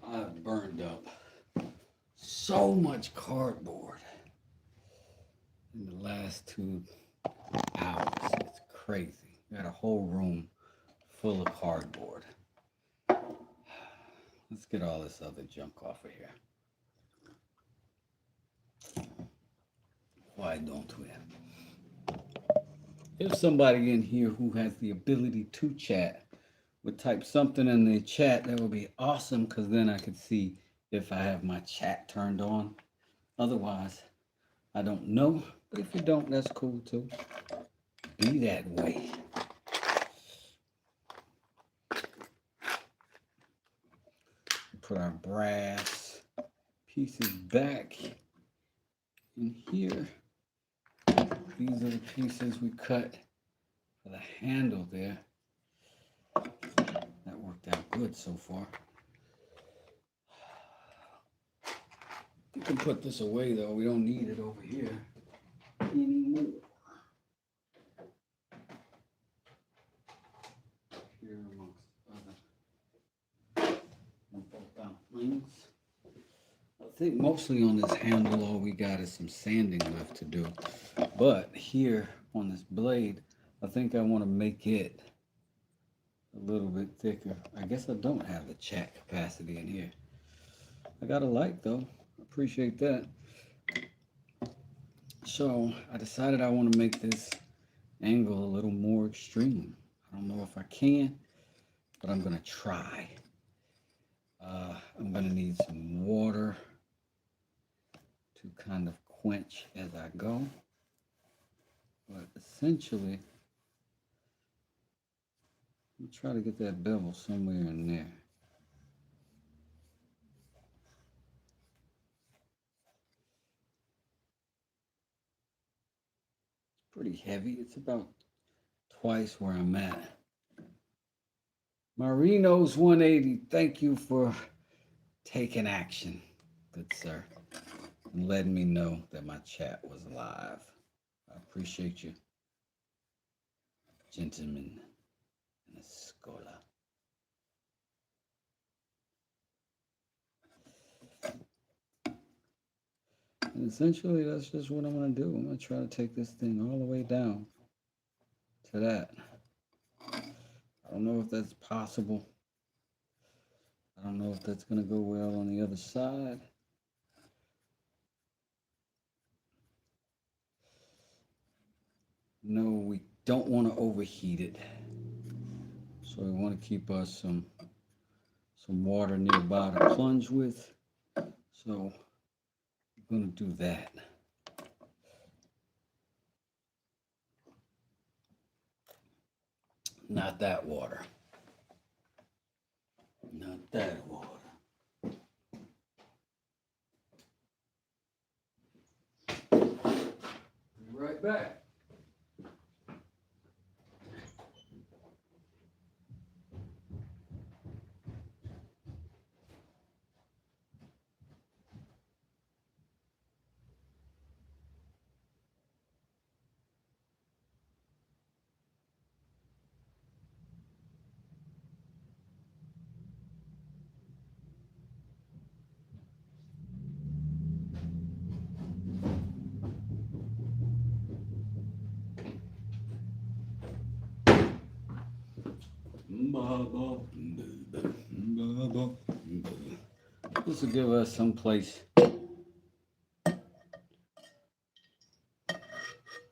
I've burned up so much cardboard in the last 2 hours. It's crazy. Got a whole room full of cardboard. Let's get all this other junk off of here. Why don't we? If somebody in here who has the ability to chat would type something in the chat, that would be awesome because then I could see if I have my chat turned on. Otherwise, I don't know. But if you don't, that's cool too. Be that way. Put our brass pieces back in here. These are the pieces we cut for the handle there. That worked out good so far. You can put this away though. We don't need it over here anymore. Here amongst other things. I think mostly on this handle all we got is some sanding left to do. But here on this blade, I think I want to make it a little bit thicker. I guess I don't have the chat capacity in here. I got a light though. Appreciate that. So I decided I want to make this angle a little more extreme. I don't know if I can, but I'm gonna try. I'm gonna need some water to kind of quench as I go. But essentially, I'm try to get that bevel somewhere in there. It's pretty heavy. It's about twice where I'm at. Marino's 180, thank you for taking action, good sir, and letting me know that my chat was live. I appreciate you, gentlemen in the scholar. And essentially, that's just what I'm going to do. I'm going to try to take this thing all the way down to that. I don't know if that's possible. I don't know if that's going to go well on the other side. No, we don't want to overheat it. So we want to keep us some water nearby to plunge with. So I'm going to do that. Not that water. Not that water. Be right back. This will give us some place.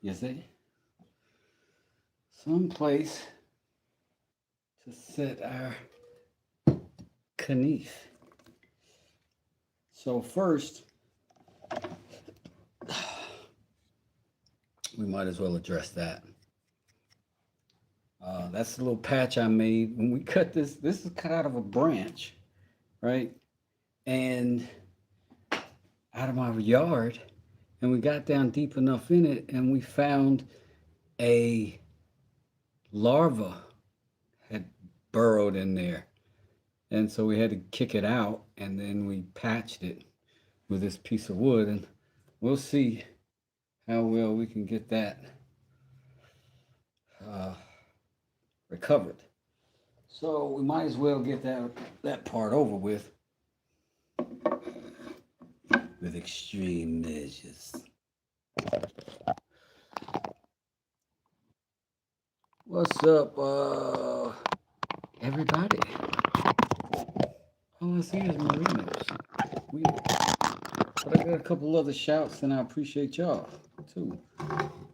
You see? Some place to set our knife. So first, we might as well address that. That's the little patch I made. When we cut this is cut out of a branch, right? And out of my yard. And we got down deep enough in it and we found a larva had burrowed in there. And so we had to kick it out and then we patched it with this piece of wood. And we'll see how well we can get that recovered. So we might as well get that part over with. with extreme measures. What's up, everybody? All I see is Marinos. Weird. But I got a couple other shouts, and I appreciate y'all, too.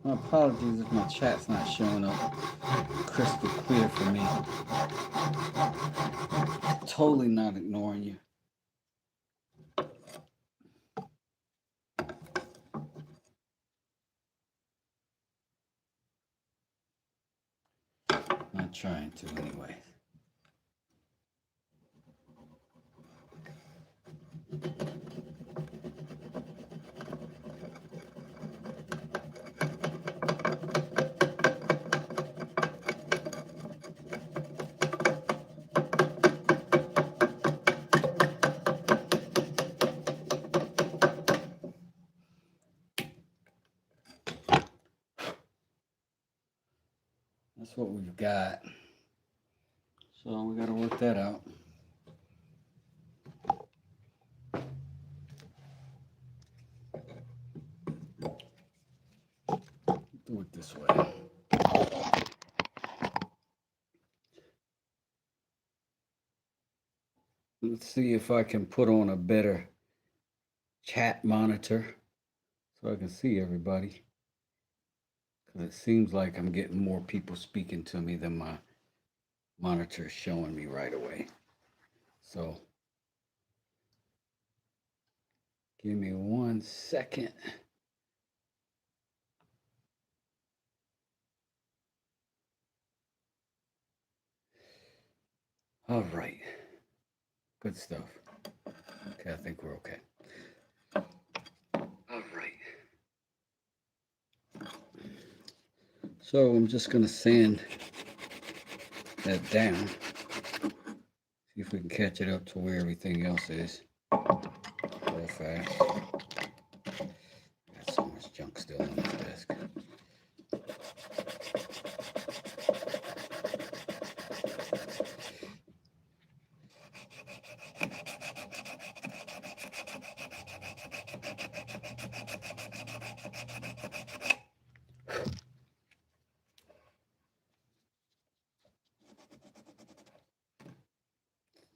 My apologies if my chat's not showing up crystal clear for me. Totally not ignoring you. Not trying to, anyway. That's what we've got. So we got to work that out. Do it this way. Let's see if I can put on a better chat monitor so I can see everybody. Because it seems like I'm getting more people speaking to me than my monitor is showing me right away. So give me 1 second. All right. Good stuff. Okay, I think we're okay. All right. So I'm just going to sand that down. See if we can catch it up to where everything else is real fast. Got so much junk still on this desk.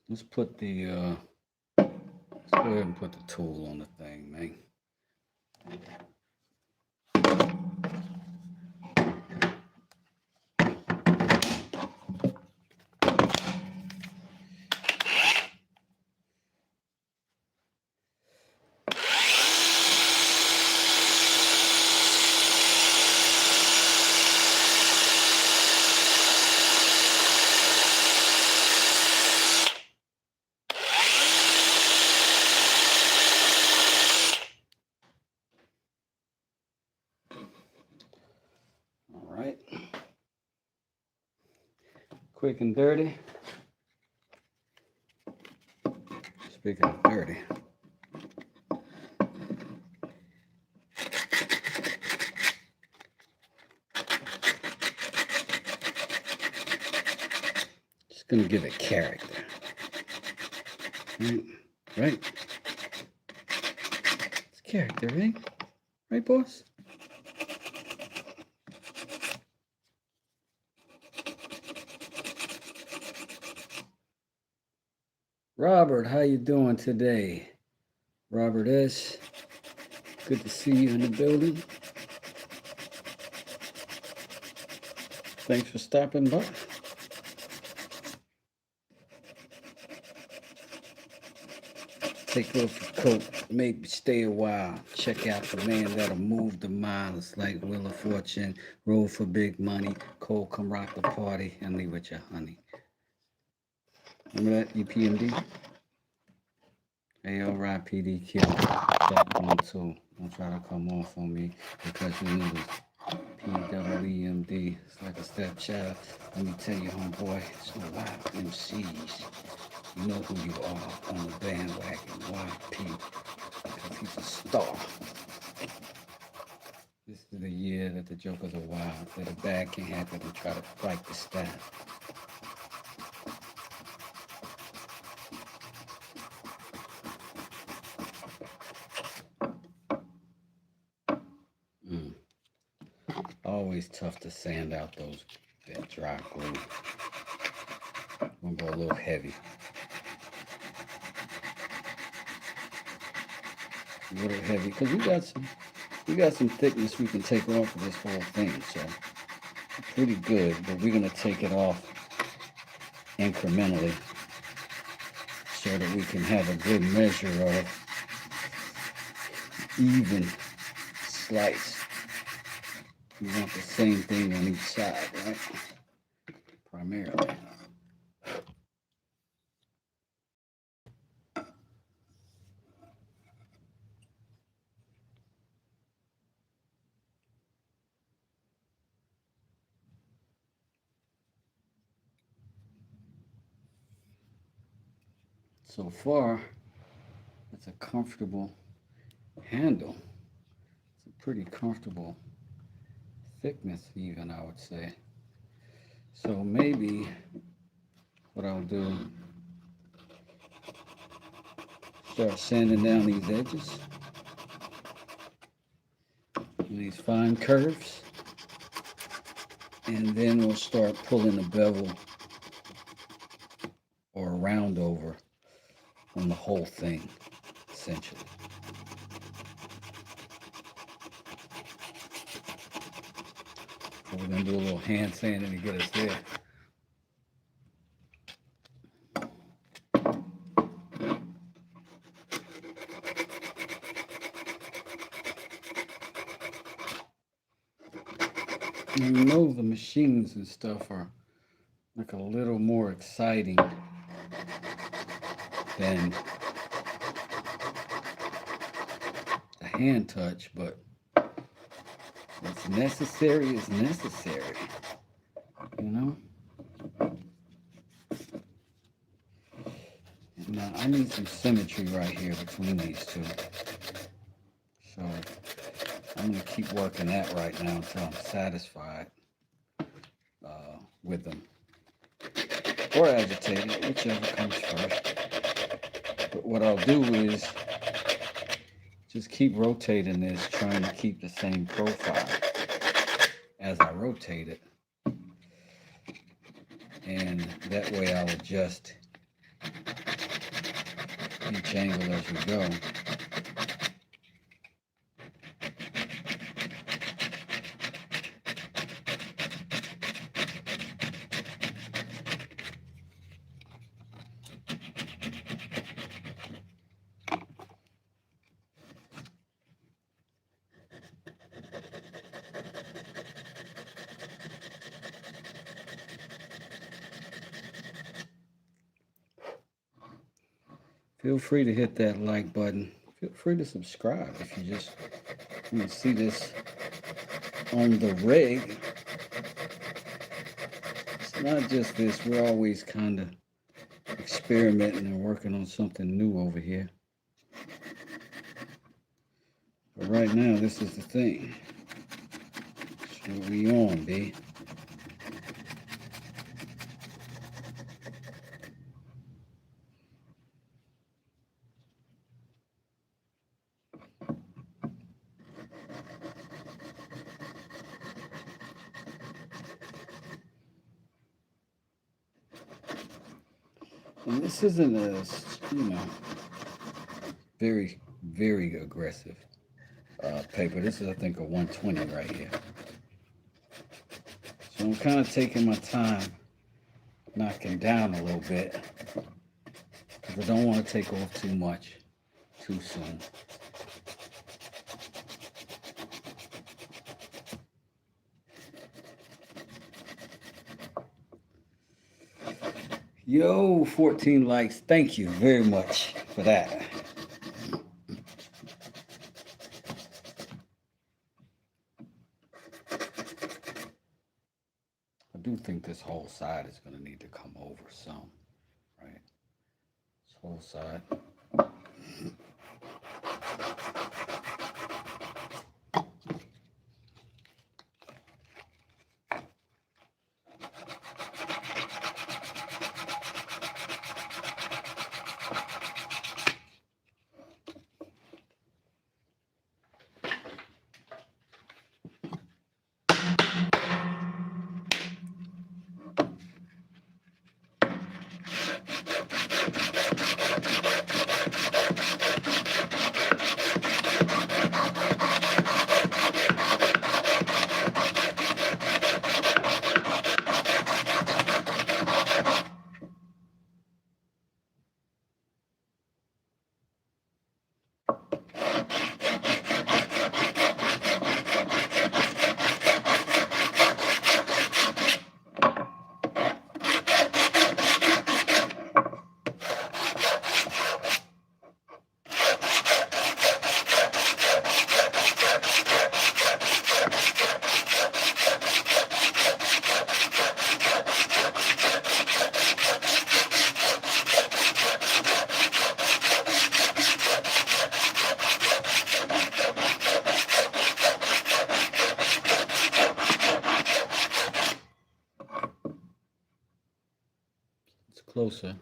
Let's put the, let's go ahead and put the tool on the thing, man. All right. Quick and dirty. Speaking of dirty. Just gonna give it character. Right? It's character, right? Right, boss? Robert, how you doing today? Robert S. Good to see you in the building. Thanks for stopping by. Take off your coat, maybe stay a while. Check out the man that'll move the miles like Wheel of Fortune, roll for big money, Cole come rock the party, and leave with your honey. Remember that, EPMD? ALRIPDQ. That one too. Don't try to come off on me because you knew it. PWEMD. It's like a stepchild. Let me tell you, homeboy, it's no wild MCs. You know who you are on the bandwagon, YP, because he's a star. This is the year that the jokers are wild, that a bad can't happen and try to fight the style. always tough to sand out that dry glue. I'm gonna go a little heavy. A little heavy because we got some thickness we can take off of this whole thing, so pretty good. But we're gonna take it off incrementally so that we can have a good measure of even slice. We want the same thing on each side, right? Primarily. So far, it's a comfortable handle. It's a pretty comfortable thickness even, I would say. So maybe what I'll do, start sanding down these edges, these fine curves, and then we'll start pulling the bevel or a round over on the whole thing, essentially. So we're going to do a little hand sanding to get us there. And you know the machines and stuff are like a little more exciting than a hand touch, but what's necessary is necessary, you know? Now, I need some symmetry right here between these two. So I'm going to keep working that right now until I'm satisfied with them. Or agitated, whichever comes first. But what I'll do is just keep rotating this, trying to keep the same profile as I rotate it. And that way I'll adjust each angle as we go. Feel free to hit that like button. Feel free to subscribe if you just want to see this on the rig. It's not just this. We're always kind of experimenting and working on something new over here. But right now, this is the thing. That's what we on, B. And this isn't a, very, very aggressive paper. This is, I think, a 120 right here. So I'm kind of taking my time, knocking down a little bit, because I don't want to take off too much too soon. Yo, 14 likes. Thank you very much for that. I do think this whole side is going to need to come over some, right? This whole side. closer.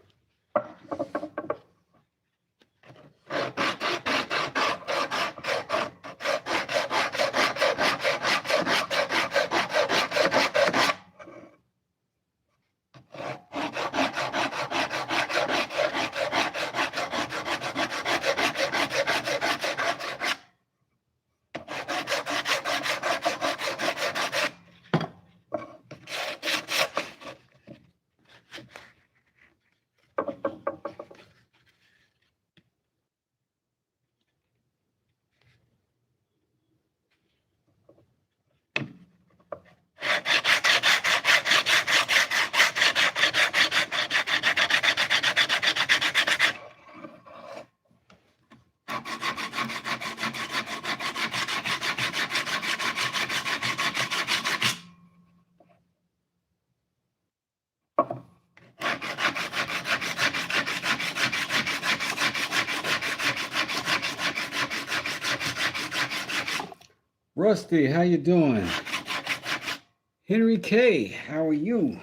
Rusty, how you doing? Henry K, how are you?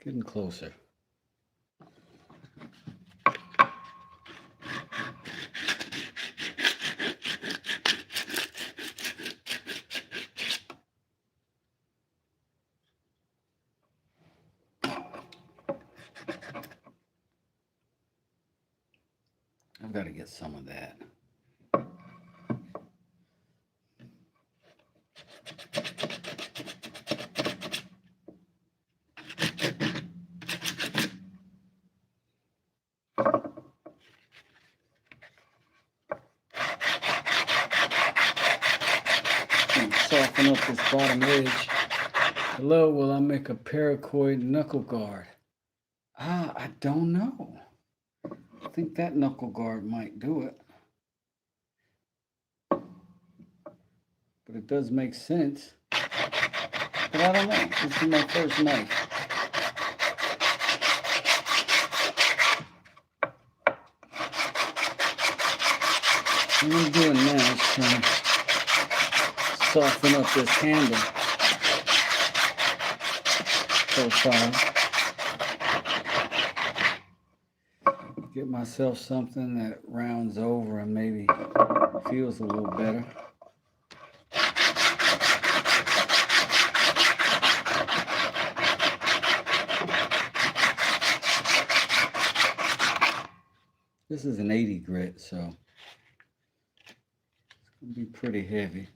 Getting closer. I've got to get some of that. Soften up this bottom edge. Hello, will I make a paracord knuckle guard? I don't know. I think that knuckle guard might do it. But it does make sense. But I don't know. This is my first knife. What I'm doing now is trying to soften up this handle profile. Get myself something that rounds over and maybe feels a little better. This is an 80 grit, so it's going to be pretty heavy.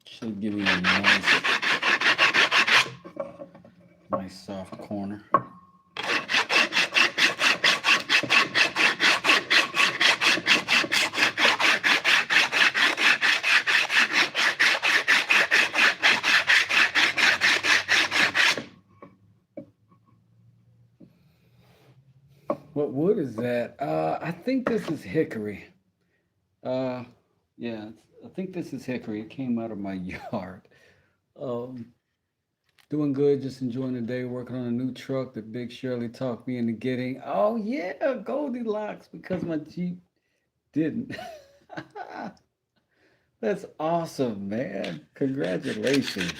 Should give me a nice soft corner. What wood is that? I think this is hickory. Yeah, I think this is hickory. It came out of my yard. Doing good, just enjoying the day, working on a new truck that Big Shirley talked me into getting. Oh yeah, Goldilocks, because my Jeep didn't. That's awesome, man. Congratulations.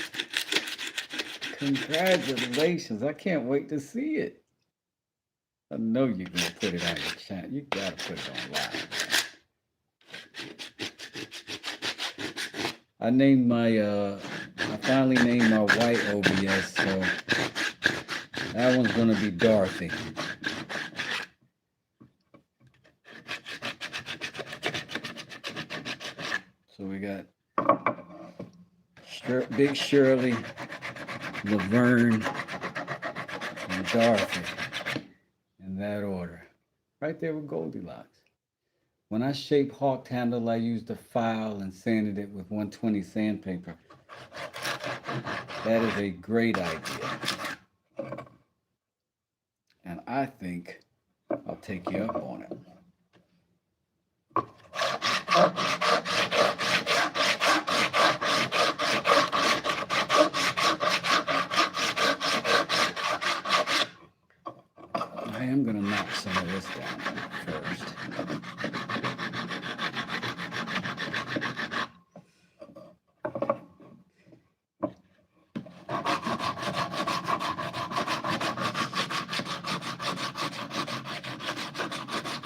Congratulations. I can't wait to see it. I know you're going to put it on your channel. You got to put it on live. I named I finally named my white OBS, so that one's going to be Dorothy. So we got Big Shirley, Laverne, and Dorothy in that order. Right there with Goldilocks. When I shape hawk handle, I used a file and sanded it with 120 sandpaper. That is a great idea. And I think I'll take you up on it. I am going to knock some of this down first.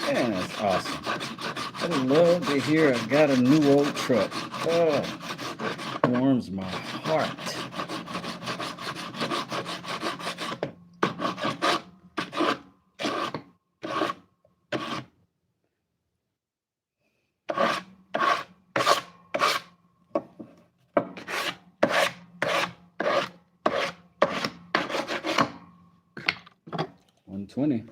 Man, that's awesome. I love to hear I got a new old truck. Oh, warms my heart. $120.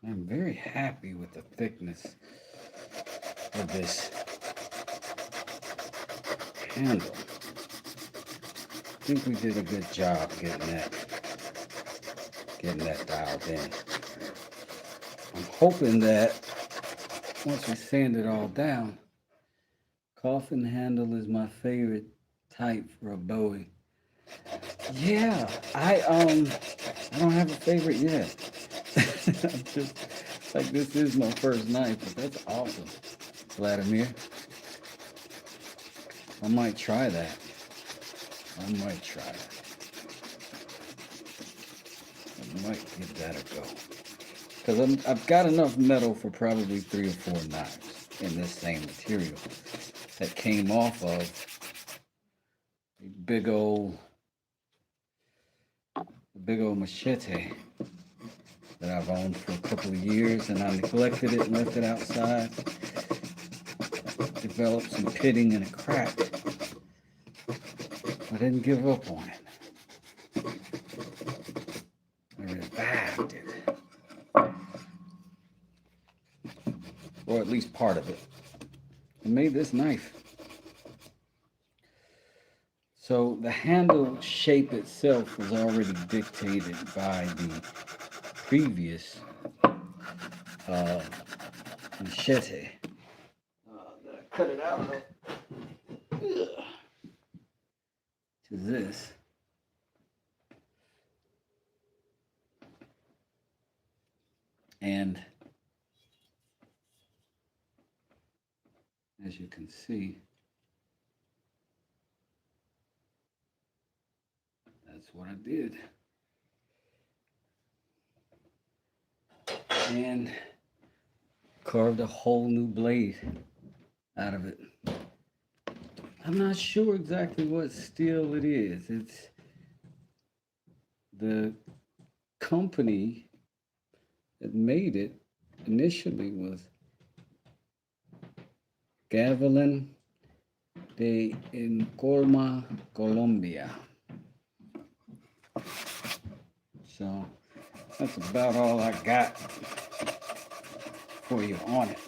I'm very happy with the thickness of this handle. I think we did a good job getting that dialed in. I'm hoping that once we sand it all down, coffin handle is my favorite type for a Bowie. Yeah, I don't have a favorite yet. I'm just like, this is my first knife, but that's awesome, Vladimir. I might try that. I might give that a go. Because I've got enough metal for probably 3 or 4 knives in this same material that came off of a big old machete that I've owned for a couple of years, and I neglected it and left it outside. Developed some pitting and a crack. I didn't give up on it. I revived it. Or at least part of it. I made this knife. So the handle shape itself was already dictated by the previous machete. That I cut it out of to this. And as you can see, that's what I did. And carved a whole new blade out of it. I'm not sure exactly what steel it is. It's the company that made it initially was beveling in Colma, Colombia. So that's about all I got for you on it.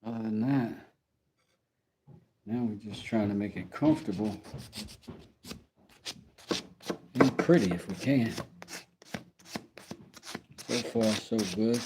Other than that, now we're just trying to make it comfortable and pretty if we can. So far, so good.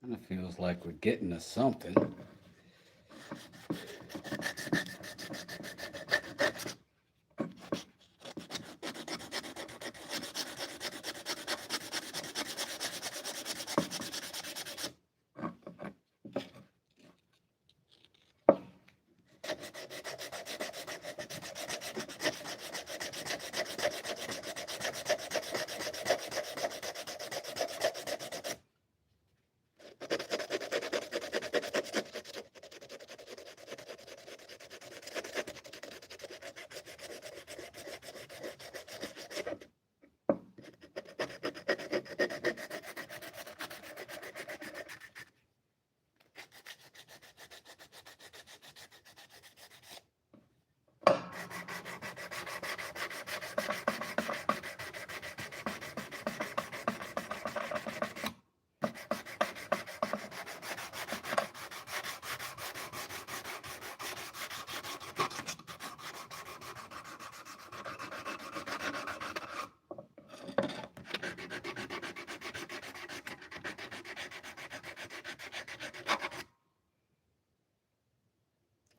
Kind of feels like we're getting to something.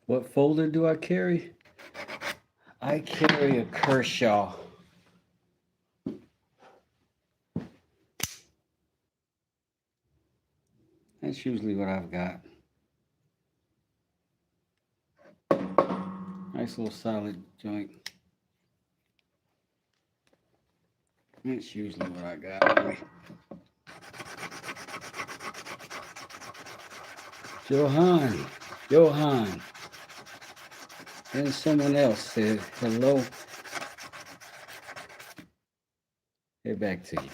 What folder do I carry? I carry a Kershaw. That's usually what I've got. Nice little solid joint. That's usually what I got. Johan. Then someone else said hello. Get back to you.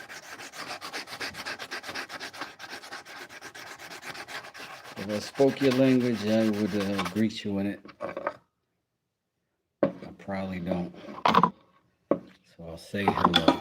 If I spoke your language, I would greet you in it. I probably don't. So I'll say hello.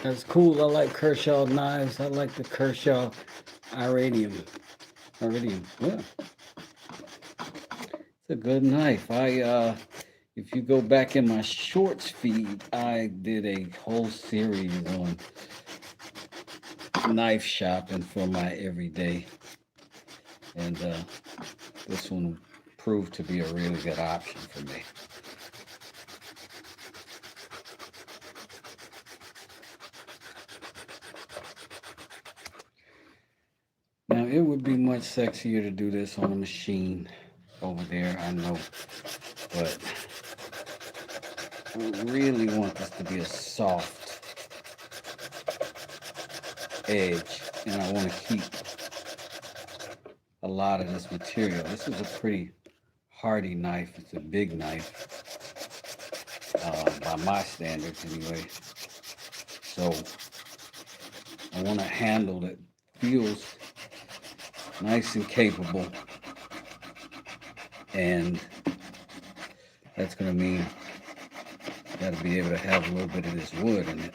That's cool. I like Kershaw knives. I like the Kershaw Iridium. Yeah. It's a good knife. If you go back in my shorts feed, I did a whole series on knife shopping for my everyday. And this one proved to be a really good option for me. Now, it would be much sexier to do this on a machine over there, I know, but I really want this to be a soft edge, and I want to keep a lot of this material. This is a pretty hardy knife. It's a big knife, by my standards anyway. So I want a handle that feels nice and capable, and that's going to mean got to be able to have a little bit of this wood in it.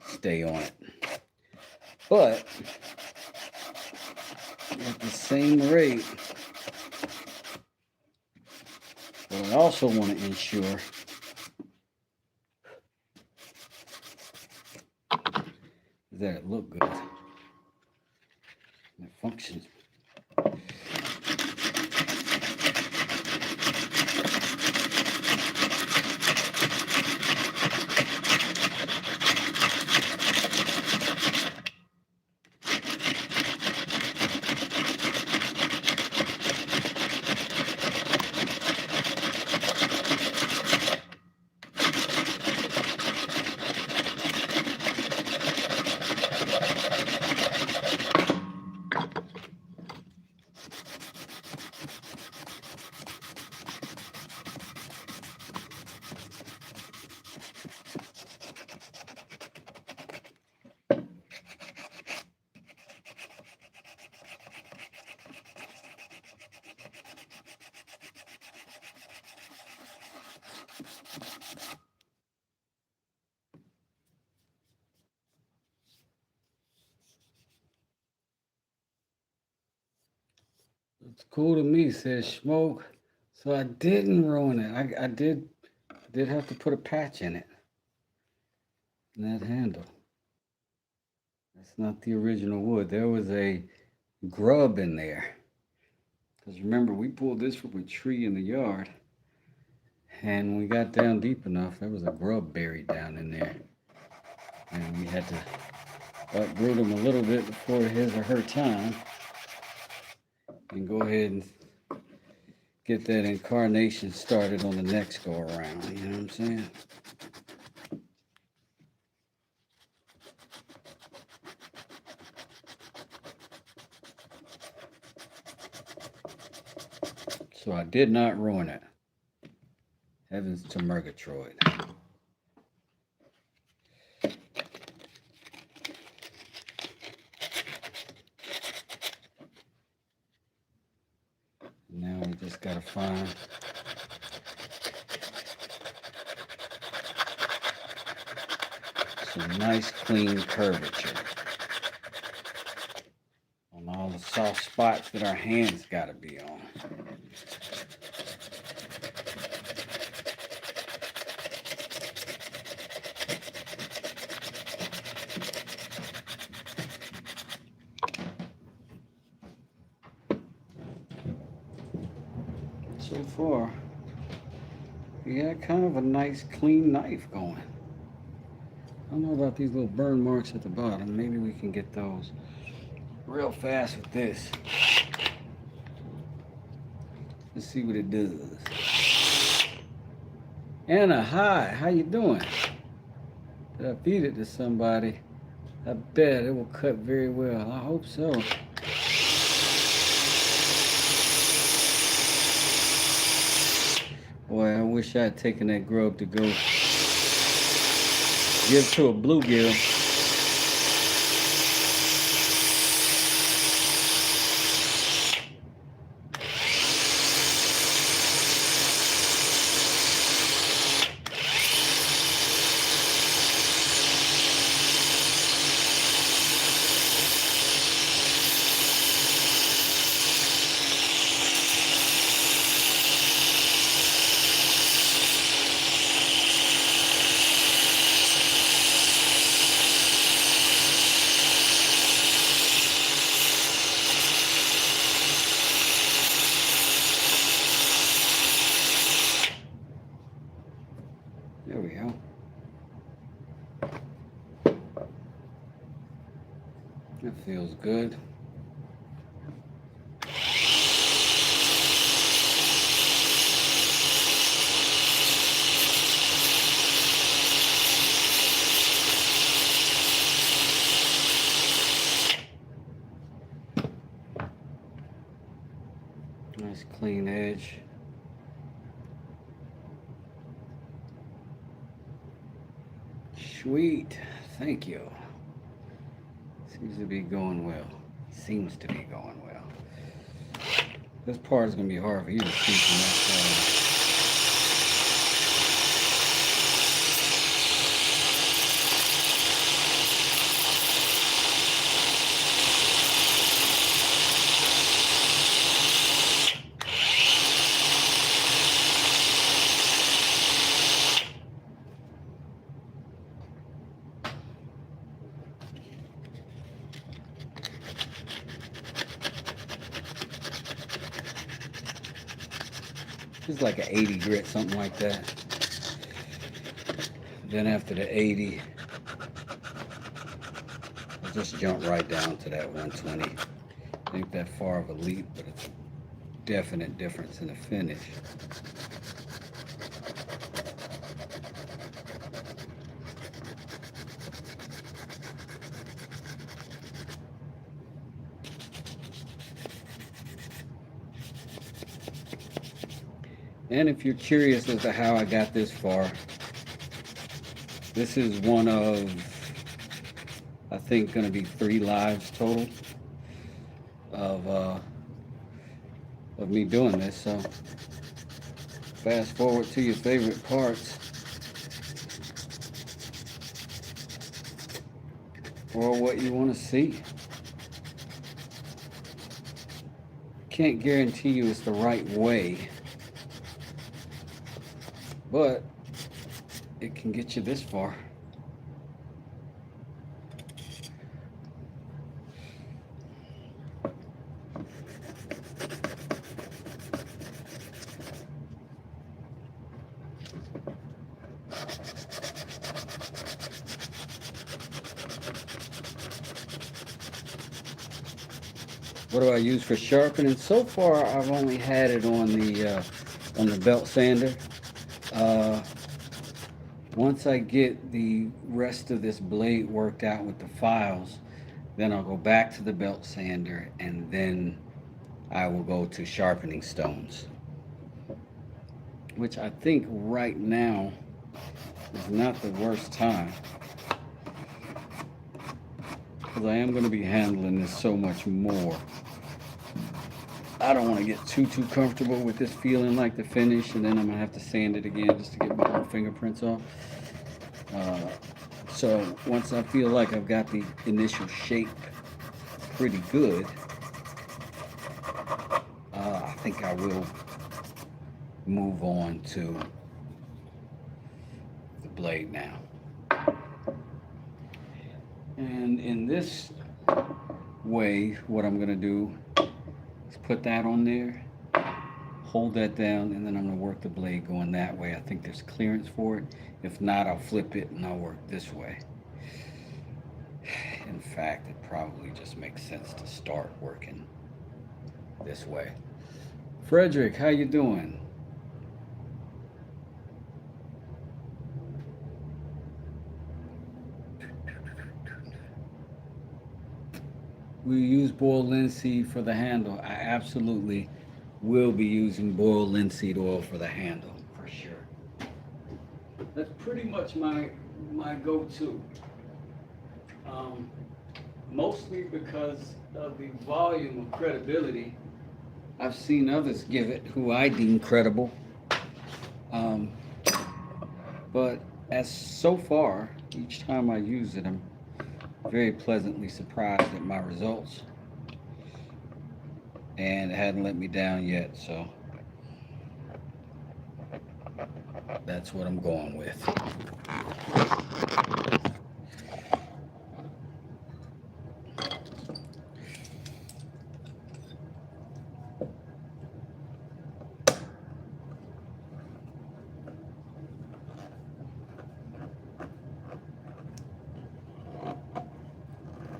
Stay on it. But at the same rate, what I also want to ensure is that it look good. It functions. It's cool to me, says Smoke. So I didn't ruin it. I did have to put a patch in it. In that handle. That's not the original wood. There was a grub in there. Because remember, we pulled this from a tree in the yard. And when we got down deep enough, there was a grub buried down in there. And we had to uproot him a little bit before his or her time. And go ahead and get that incarnation started on the next go around. You know what I'm saying? So I did not ruin it. Heavens to Murgatroyd. gotta find some nice clean curvature on all the soft spots that our hands gotta be on. So far, we got kind of a nice clean knife going. I don't know about these little burn marks at the bottom. Maybe we can get those real fast with this. Let's see what it does. Anna, hi, how you doing? Did I feed it to somebody? I bet it will cut very well. I hope so. Boy, I wish I had taken that grub to go give to a bluegill. There we go. That feels good. Nice clean edge. Sweet, thank you. Seems to be going well. Seems to be going well. This part is going to be hard for you to see from that side. It's like an 80 grit, something like that. Then after the 80, I'll just jump right down to that 120. Ain't that far of a leap, but it's a definite difference in the finish. And if you're curious as to how I got this far, this is one of, I think, going to be 3 lives total of me doing this. So fast forward to your favorite parts, or what you want to see. Can't guarantee you it's the right way, but it can get you this far. What do I use for sharpening? So far, I've only had it on the belt sander. Once I get the rest of this blade worked out with the files, then I'll go back to the belt sander, and then I will go to sharpening stones, which I think right now is not the worst time, because I am going to be handling this so much more. I don't want to get too comfortable with this feeling like the finish, and then I'm gonna have to sand it again just to get my own fingerprints off. Uh, so once I feel like I've got the initial shape pretty good, I think I will move on to the blade now. And in this way, what I'm gonna do is put that on there, hold that down, and then I'm gonna work the blade going that way. I think there's clearance for it. If not, I'll flip it and I'll work this way. In fact, it probably just makes sense to start working this way. Frederick, how you doing? We use boiled linseed for the handle. I absolutely will be using boiled linseed oil for the handle, for sure. That's pretty much my go-to. Mostly because of the volume of credibility I've seen others give it who I deem credible. But as so far, each time I use it, I'm very pleasantly surprised at my results. And it hadn't let me down yet, so that's what I'm going with.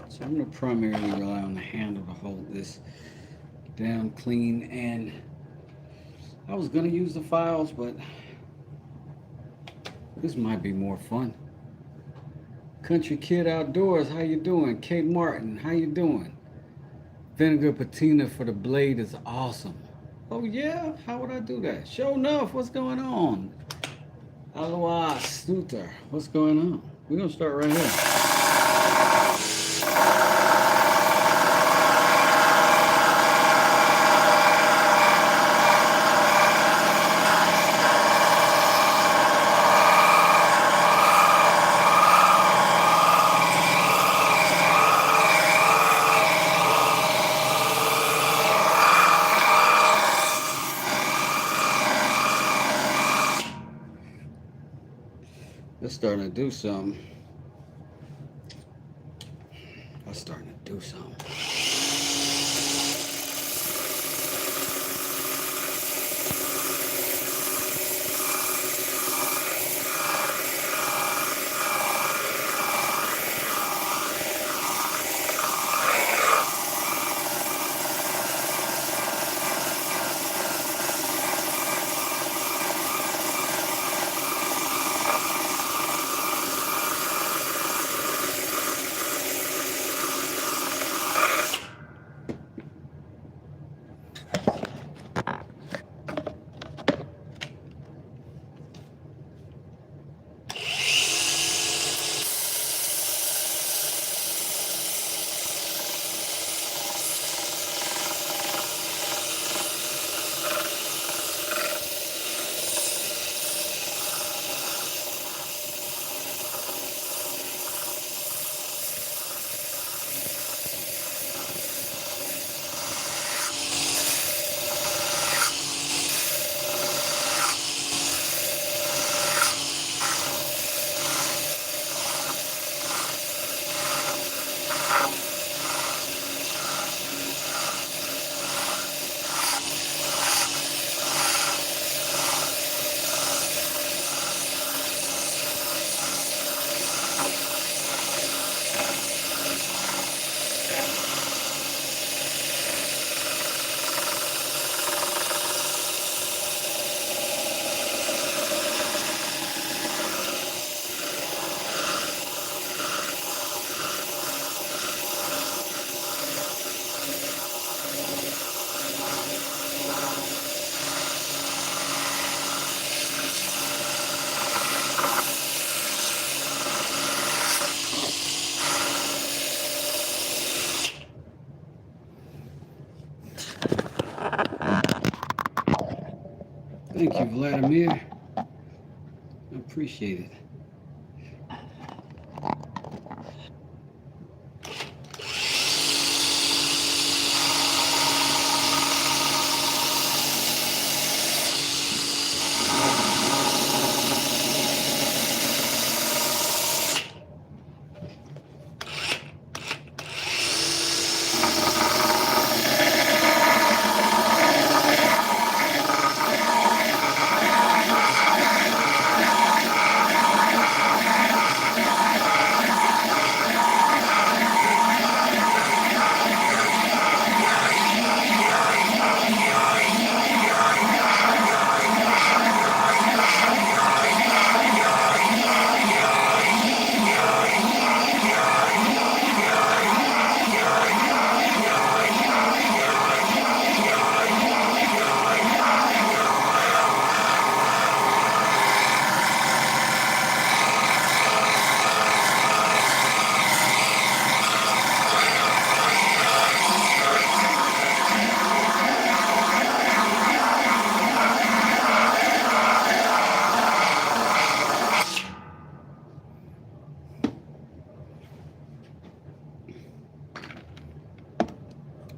So I'm going to primarily rely on the handle to hold this down clean, and I was going to use the files, but this might be more fun. Country Kid Outdoors, how you doing? Kate Martin, how you doing? Vinegar patina for the blade is awesome. Oh yeah? How would I do that? Show enough, what's going on? Aloha Stuter, what's going on? We're going to start right here. It's starting to do something. That's starting to do something. Thank you, Vladimir. I appreciate it.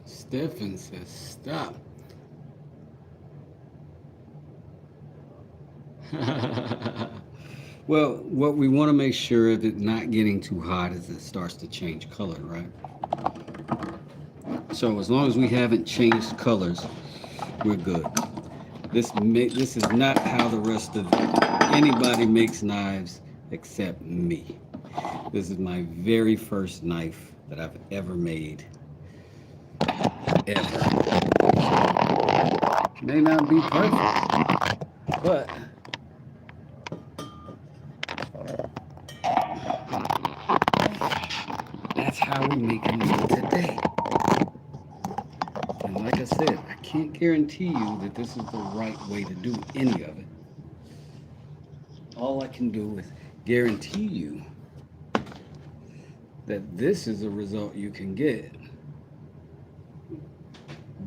Stefan says stop. Well, what we want to make sure that not getting too hot is it starts to change color, right? So as long as we haven't changed colors, we're good. This is not how the rest of anybody makes knives except me. This is my very first knife that I've ever made. Ever. May not be perfect, but that's how we make them today. And like I said, I can't guarantee you that this is the right way to do any of it. All I can do is guarantee you that this is a result you can get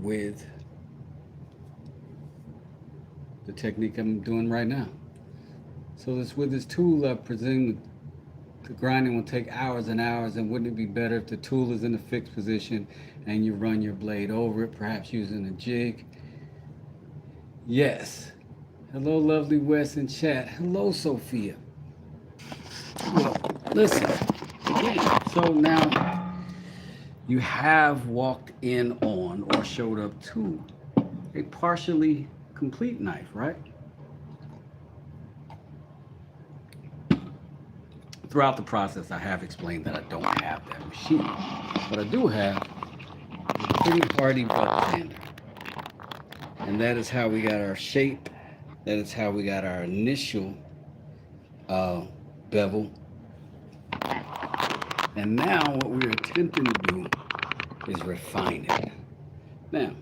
with the technique I'm doing right now. So with this tool, I presume the grinding will take hours and hours, and wouldn't it be better if the tool is in a fixed position and you run your blade over it, perhaps using a jig? Yes. Hello, lovely Wes in chat. Hello, Sophia. Well, listen. So now you have walked in on or showed up to a partially complete knife, right? Throughout the process, I have explained that I don't have that machine. But I do have a pretty hardy butt sander. And that is how we got our shape. That is how we got our initial bevel. And now what we're attempting to do is refine it. Now,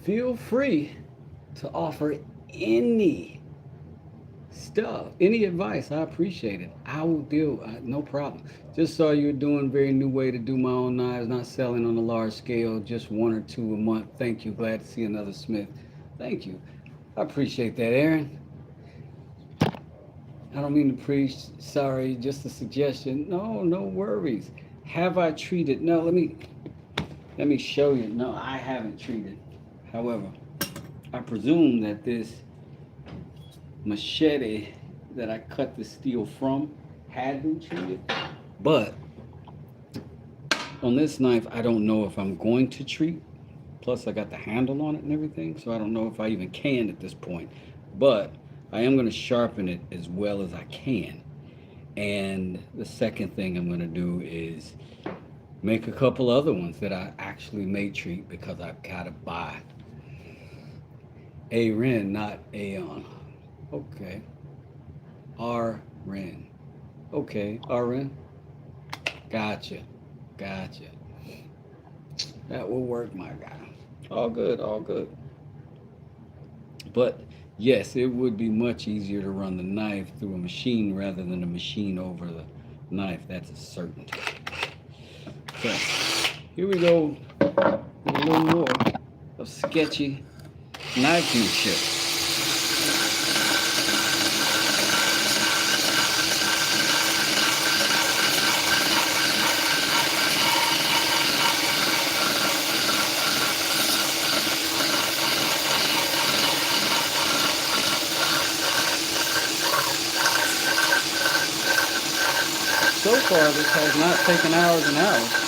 feel free to offer any stuff, any advice. I appreciate it. I will deal, no problem. Just saw you were doing a very new way to do my own knives, not selling on a large scale, just 1 or 2 a month. Thank you. Glad to see another Smith. Thank you. I appreciate that, Aaron. I don't mean to preach. Sorry, just a suggestion. No worries. Have I treated? No, let me show you. No, I haven't treated. However, I presume that this machete that I cut the steel from had been treated. But on this knife, I don't know if I'm going to treat. Plus, I got the handle on it and everything, so I don't know if I even can at this point. But I am going to sharpen it as well as I can. And the second thing I'm going to do is make a couple other ones that I actually may treat, because I've got to buy a Ren, not Aeon. Okay. R Ren. Okay, R Ren. Gotcha. That will work, my guy. All good. But yes, it would be much easier to run the knife through a machine rather than a machine over the knife. That's a certainty. So here we go with a little more of sketchy knifemanship. far, this has not taken hours and hours.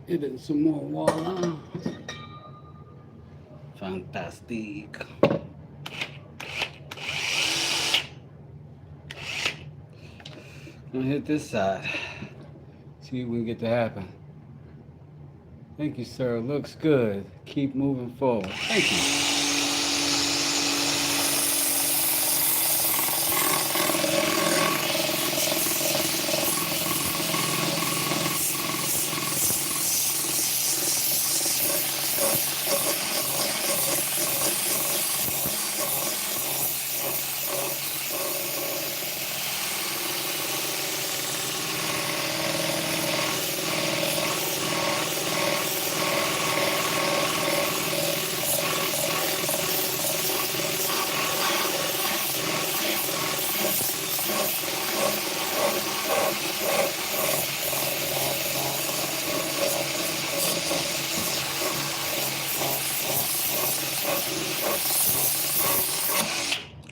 It is some more voila. Fantastic. Gonna hit this side. See what we get to happen. Thank you, sir. Looks good. Keep moving forward. Thank you.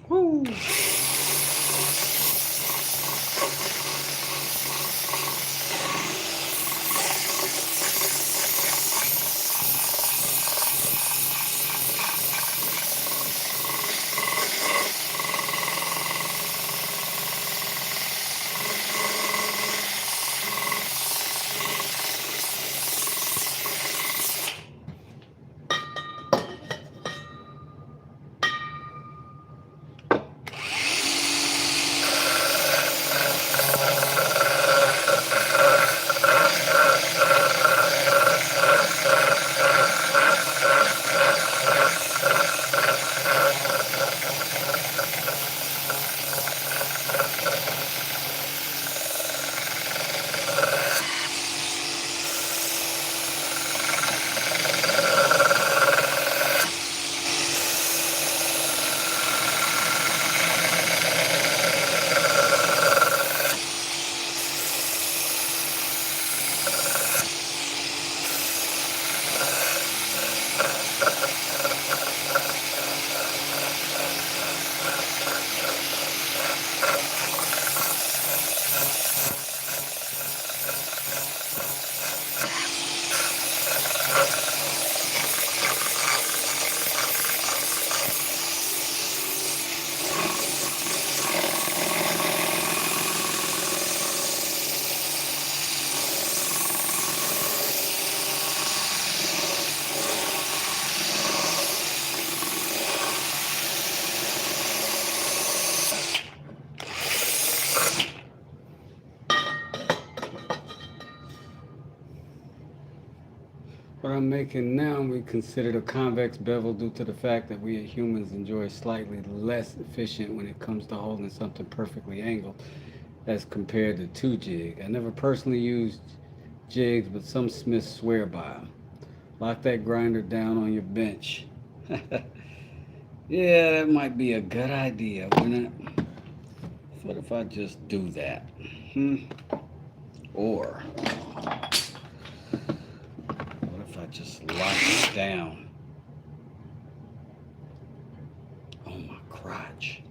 Woo! What I'm making now we consider a convex bevel due to the fact that we humans enjoy slightly less efficient when it comes to holding something perfectly angled as compared to 2 jig. I never personally used jigs, but some smiths swear by them. Lock that grinder down on your bench. Yeah, that might be a good idea, wouldn't it? What if I just do that? Or what if I just lock it down on my crotch?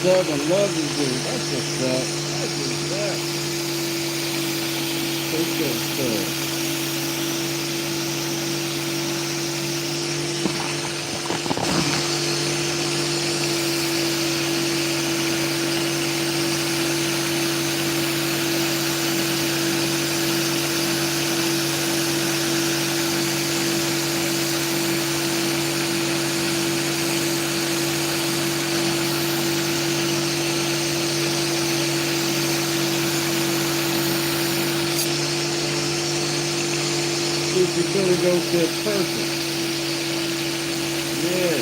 Southern love to do. That's what's up. That's what's up. Take that stuff. If you're gonna go to a person, yeah.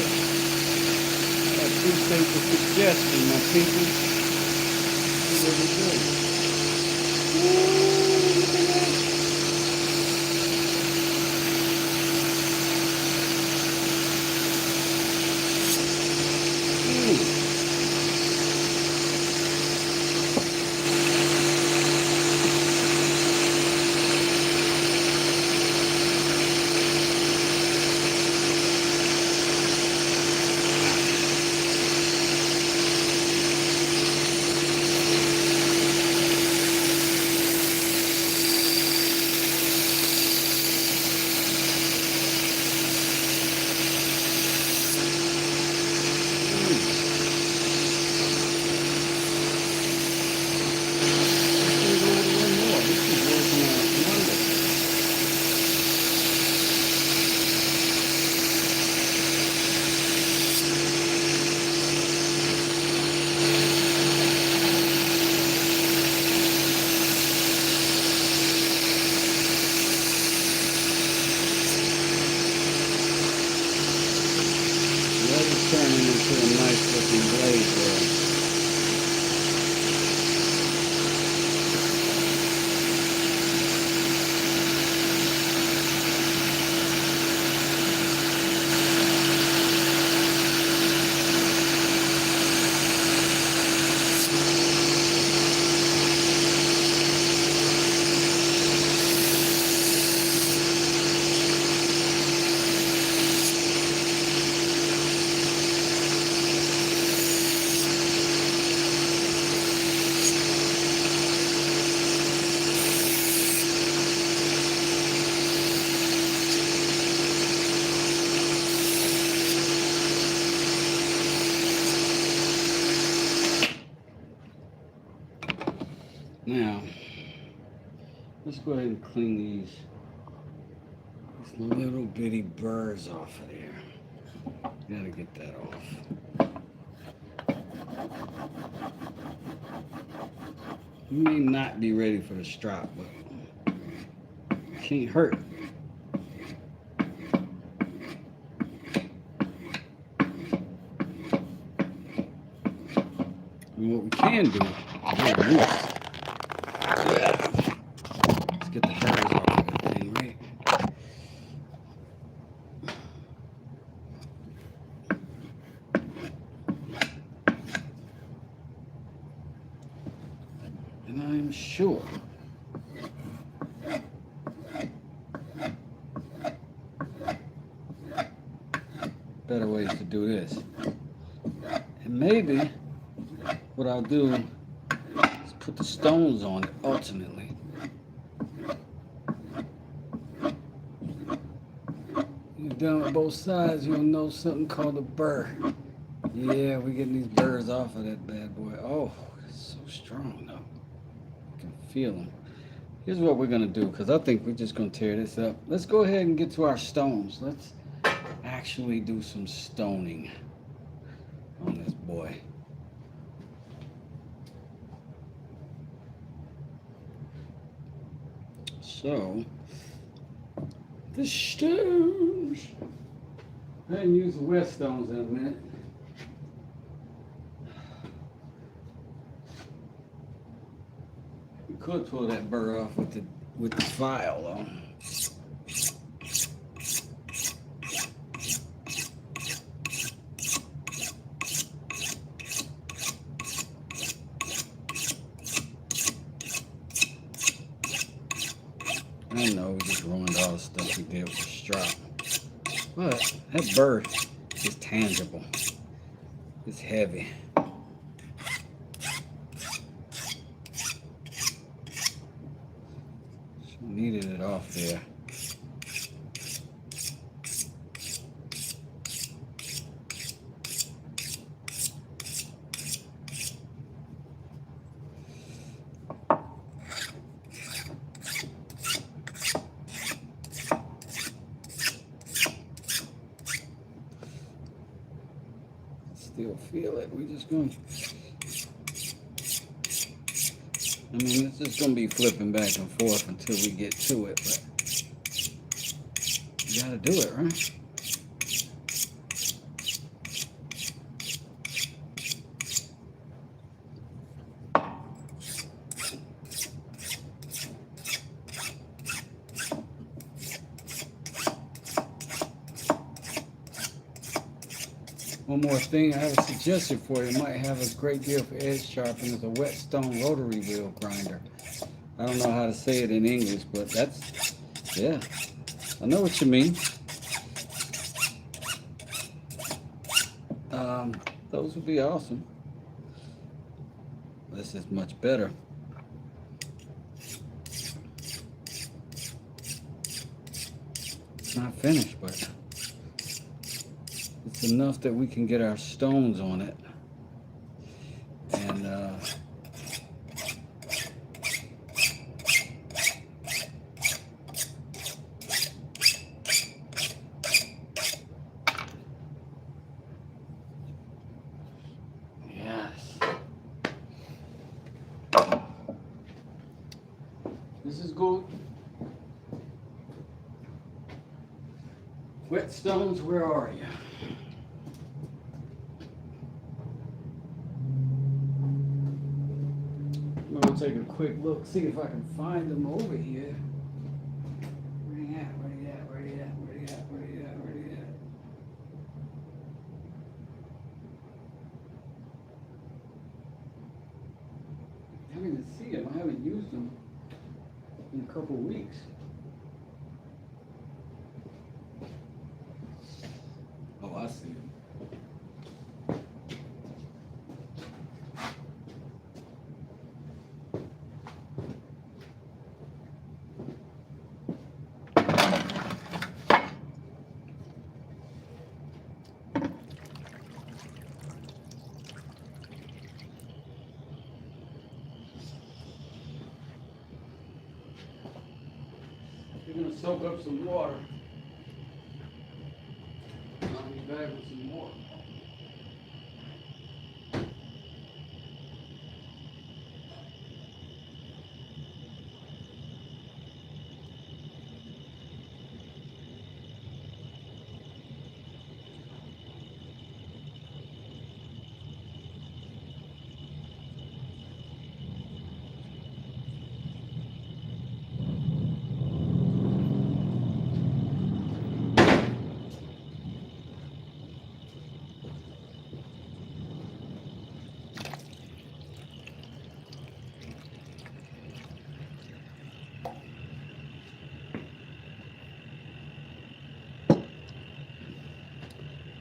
I appreciate the suggestion, my people. What we do? Ooh, look at that. Turning into a nice looking blade there. Now, let's go ahead and clean these little bitty burrs off of there. Gotta get that off. You may not be ready for the strop, but it can't hurt. And what we can do is let's get the burrs off of that thing, right? And I'm sure better ways to do this. And maybe what I'll do is put the stones on it ultimately. You're done with both sides, you'll know something called a burr. Yeah, we're getting these burrs off of that bad boy. Oh, it's so strong though. I can feel them. Here's what we're gonna do, because I think we're just gonna tear this up. Let's go ahead and get to our stones. Let's actually do some stoning on this boy. So, the stones. I hadn't used the wet stones in a minute. We could pull that burr off with the file though. I know we just ruined all the stuff we did with the strap. But that burr is tangible. It's heavy. needed it off there. Still feel it. We're just going. I mean, it's just going to be flipping back and forth until we get to it, but you got to do it, right? One more thing, I have a suggestion for you. It might have a great deal for edge sharpening is a whetstone rotary wheel grinder. I don't know how to say it in English, but that's, yeah, I know what you mean. Those would be awesome. This is much better. It's not finished, but it's enough that we can get our stones on it. And yes, this is good. Whetstones, where are you? I'm gonna take a quick look, see if I can find them over here. Where they at? Where they at? Where they at? Where they at? Where they at? Where they at? I don't even see them. I haven't used them in a couple of weeks. Oh, I see them. You're gonna soak up some water. I'll be back with some more.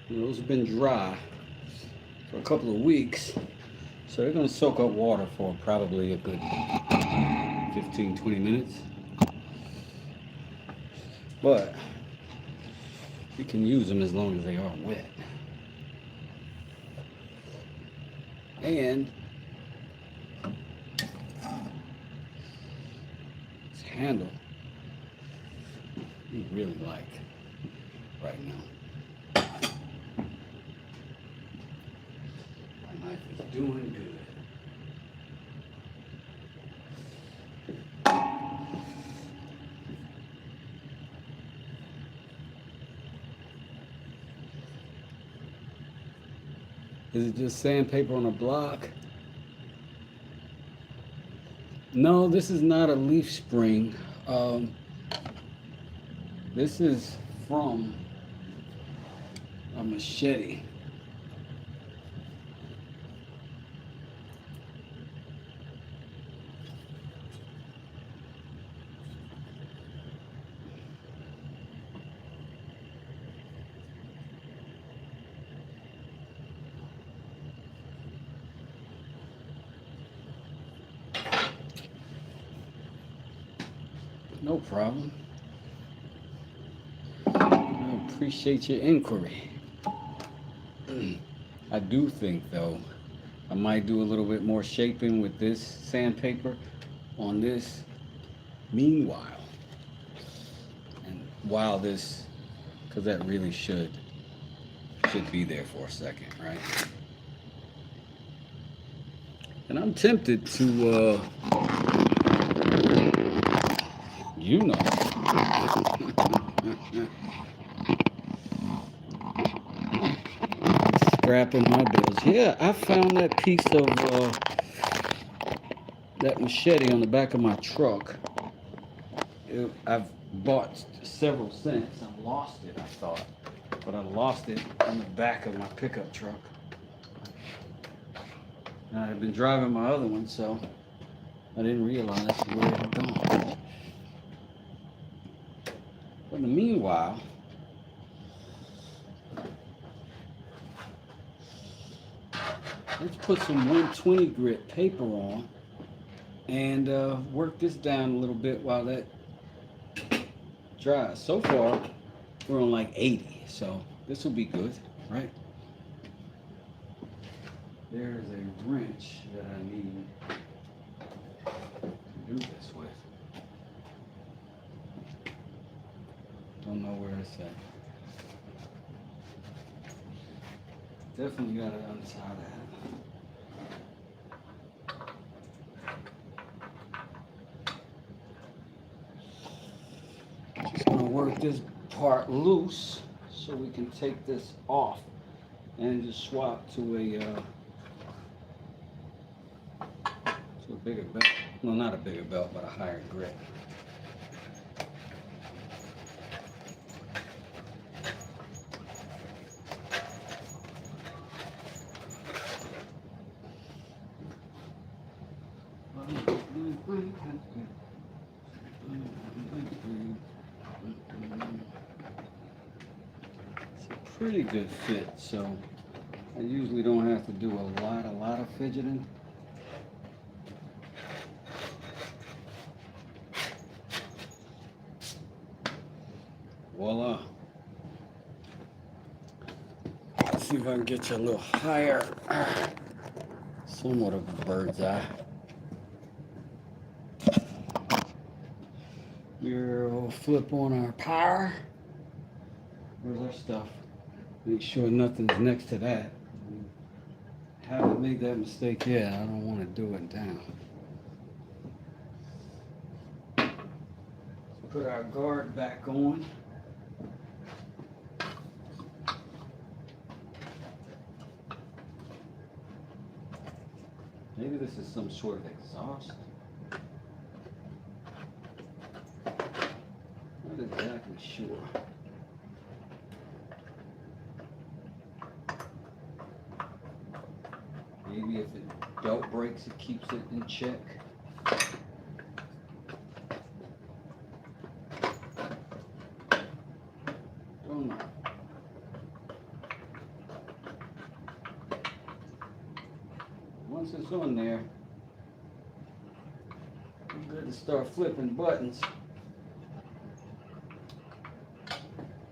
Those have been dry for a couple of weeks, so they're going to soak up water for probably a good 15-20 minutes. But you can use them as long as they are wet. And this handle you really like right now. My knife is doing good. Is it just sandpaper on a block? No, this is not a leaf spring. This is from a machete. No problem. I appreciate your inquiry. I do think, though, I might do a little bit more shaping with this sandpaper on this. Meanwhile, and while this, because that really should be there for a second, right? And I'm tempted to, you know, scrapping my bills. Yeah, I found that piece of that machete on the back of my truck. I've bought several since. I lost it, I thought, but I lost it on the back of my pickup truck. And I had been driving my other one, so I didn't realize where it had gone. But in the meanwhile, let's put some 120 grit paper on and work this down a little bit while that dries. So far, we're on like 80, so this will be good, right? There is a wrench that I need to do this with. Don't know where it's at. Definitely got to untie that. Just gonna work this part loose so we can take this off and just swap to a bigger belt. Well, not a bigger belt, but a higher grip. It's a pretty good fit, so I usually don't have to do a lot of fidgeting. Voila. Let's see if I can get you a little higher. Somewhat of a bird's eye. We'll flip on our power. Where's our stuff? Make sure nothing's next to that. Haven't made that mistake yet. I don't want to do it down. Put our guard back on. Maybe this is some sort of exhaust. Not exactly sure. Maybe if it belt breaks, it keeps it in check. Don't know. Once it's on there, we're good to start flipping buttons.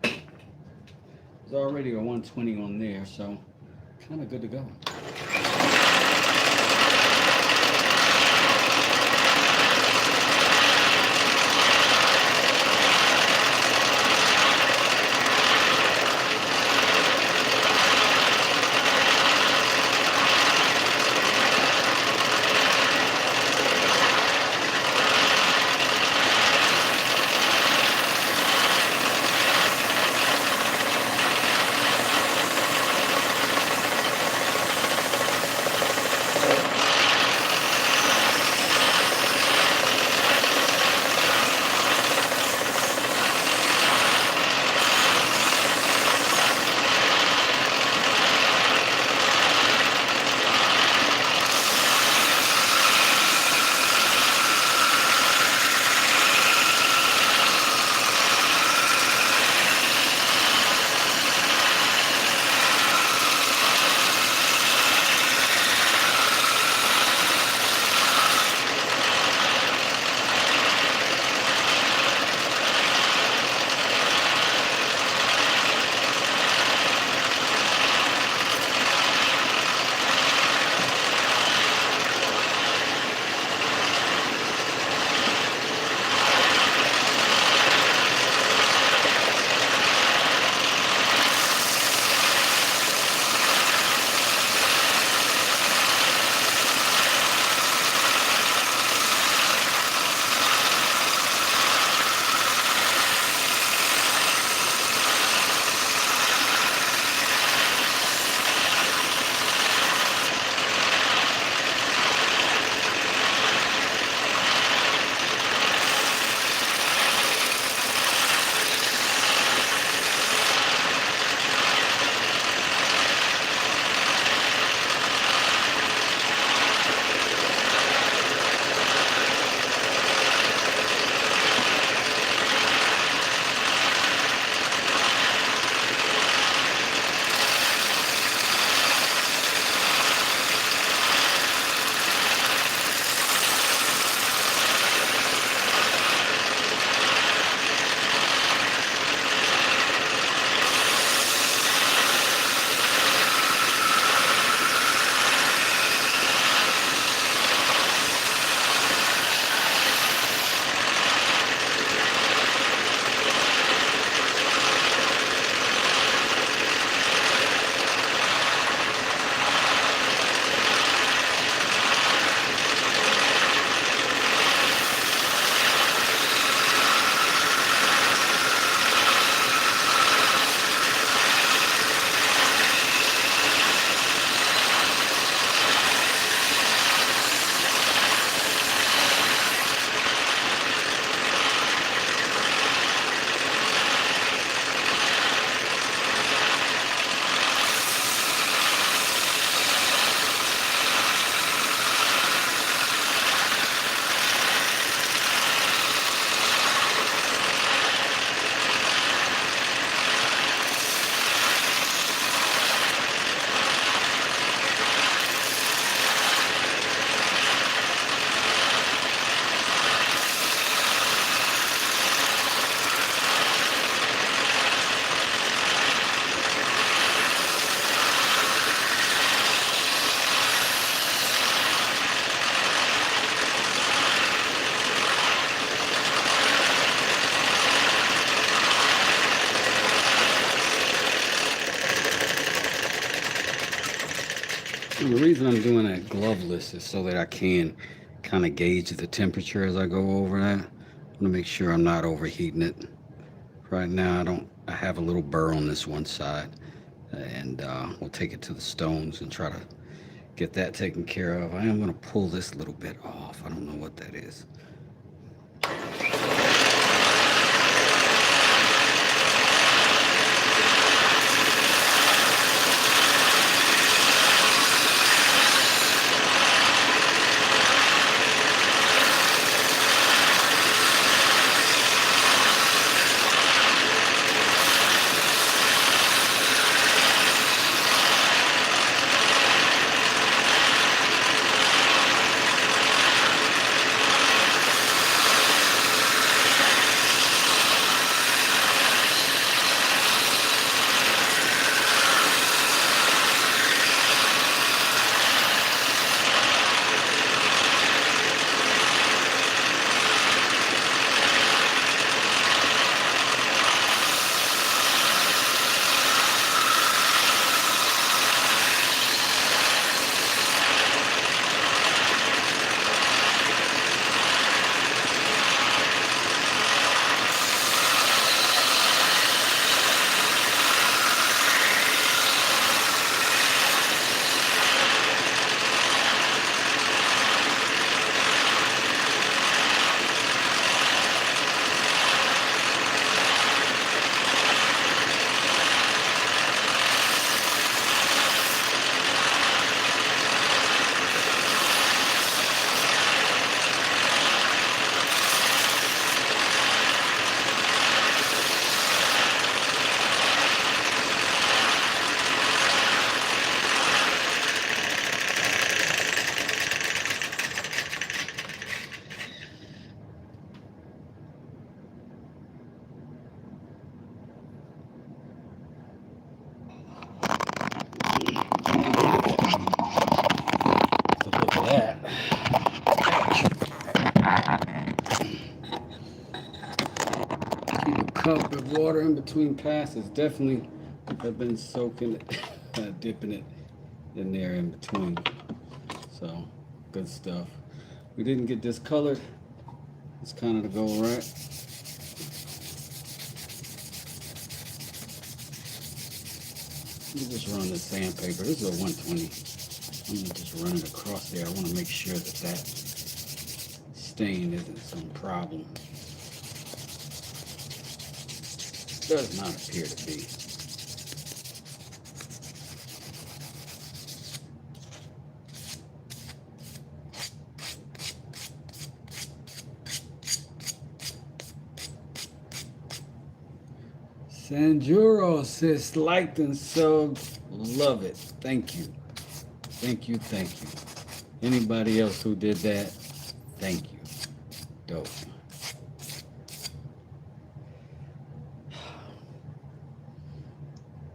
There's already a 120 on there, so kind of good to go. And the reason I'm doing that gloveless is so that I can kind of gauge the temperature as I go over that. I want to make sure I'm not overheating it. Right now, I have a little burr on this one side, and we'll take it to the stones and try to get that taken care of. I am going to pull this little bit off. I don't know what that is. So look at that. Keep a cup of water in between passes. Definitely, I've been soaking it, dipping it in there in between. So, good stuff. We didn't get this colored. It's kind of the goal, right? Let me just run the sandpaper. This is a 120. I'm gonna just run it across there. I want to make sure that that stain isn't some problem. Does not appear to be. Sanjuro says liked and subbed. Love it. Thank you. Thank you. Thank you. Anybody else who did that, thank you. Dope.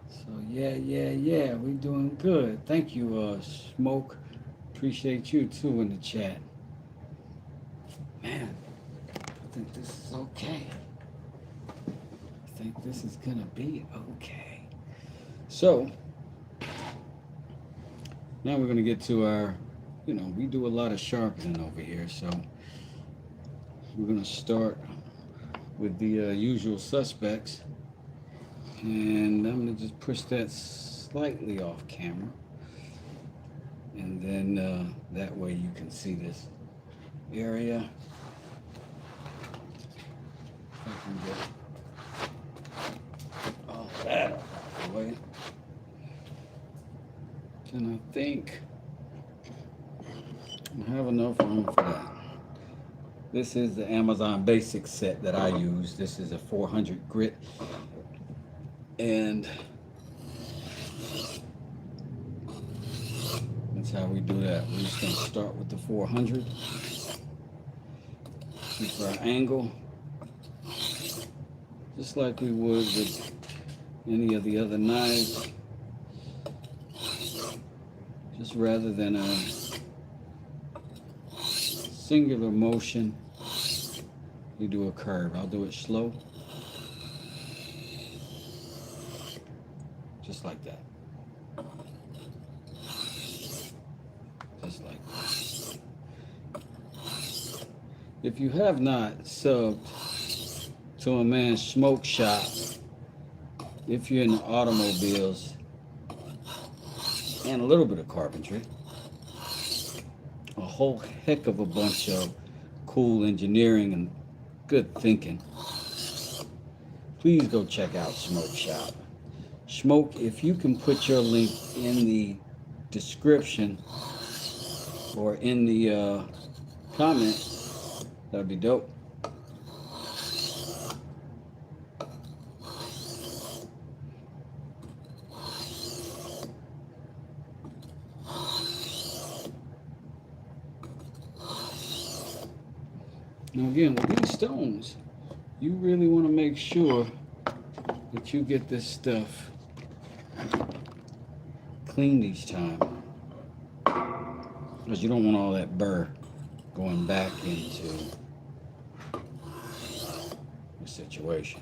So yeah. We doing good. Thank you, Smoke. Appreciate you too in the chat. Man, I think this is okay. I think this is gonna be okay. So now we're gonna get to our, we do a lot of sharpening over here, so we're gonna start with the usual suspects, and I'm gonna just push that slightly off camera, and then that way you can see this area. If I can get all that out of the way. And I think I have enough room for that. This is the Amazon Basic set that I use. This is a 400 grit. And that's how we do that. We're just going to start with the 400. Keep our angle. Just like we would with any of the other knives. Just rather than a singular motion, you do a curve. I'll do it slow. Just like that. If you have not subbed to a man's smoke shop, if you're into automobiles and a little bit of carpentry, a whole heck of a bunch of cool engineering and good thinking, please go check out Smoke Shop. Smoke, if you can put your link in the description or in the comment, that'd be dope. Now again, with these stones, you really want to make sure that you get this stuff cleaned each time, because you don't want all that burr going back into the situation.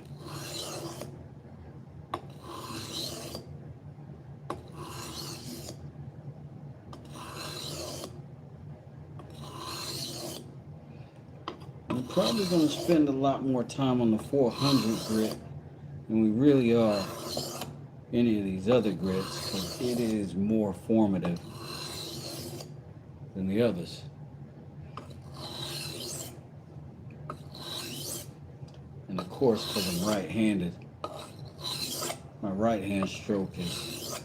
We're probably going to spend a lot more time on the 400 grit than we really are any of these other grits, because it is more formative than the others. And of course, because I'm right-handed, my right hand stroke is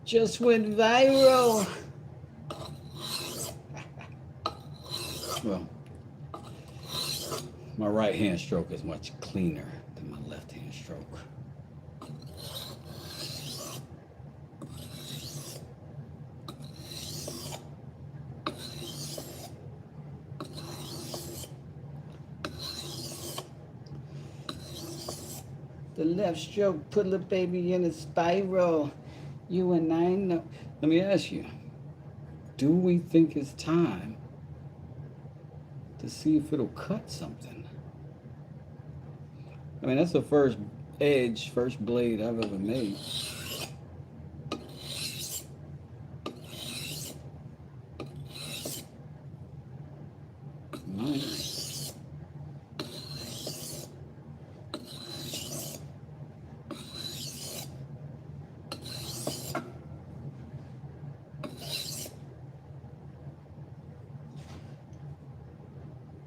just went viral. Well, my right hand stroke is much cleaner than my left hand stroke. The left stroke put the baby in a spiral. You and I know. Let me ask you, do we think it's time to see if it'll cut something? I mean, that's the first edge, first blade I've ever made. Nice.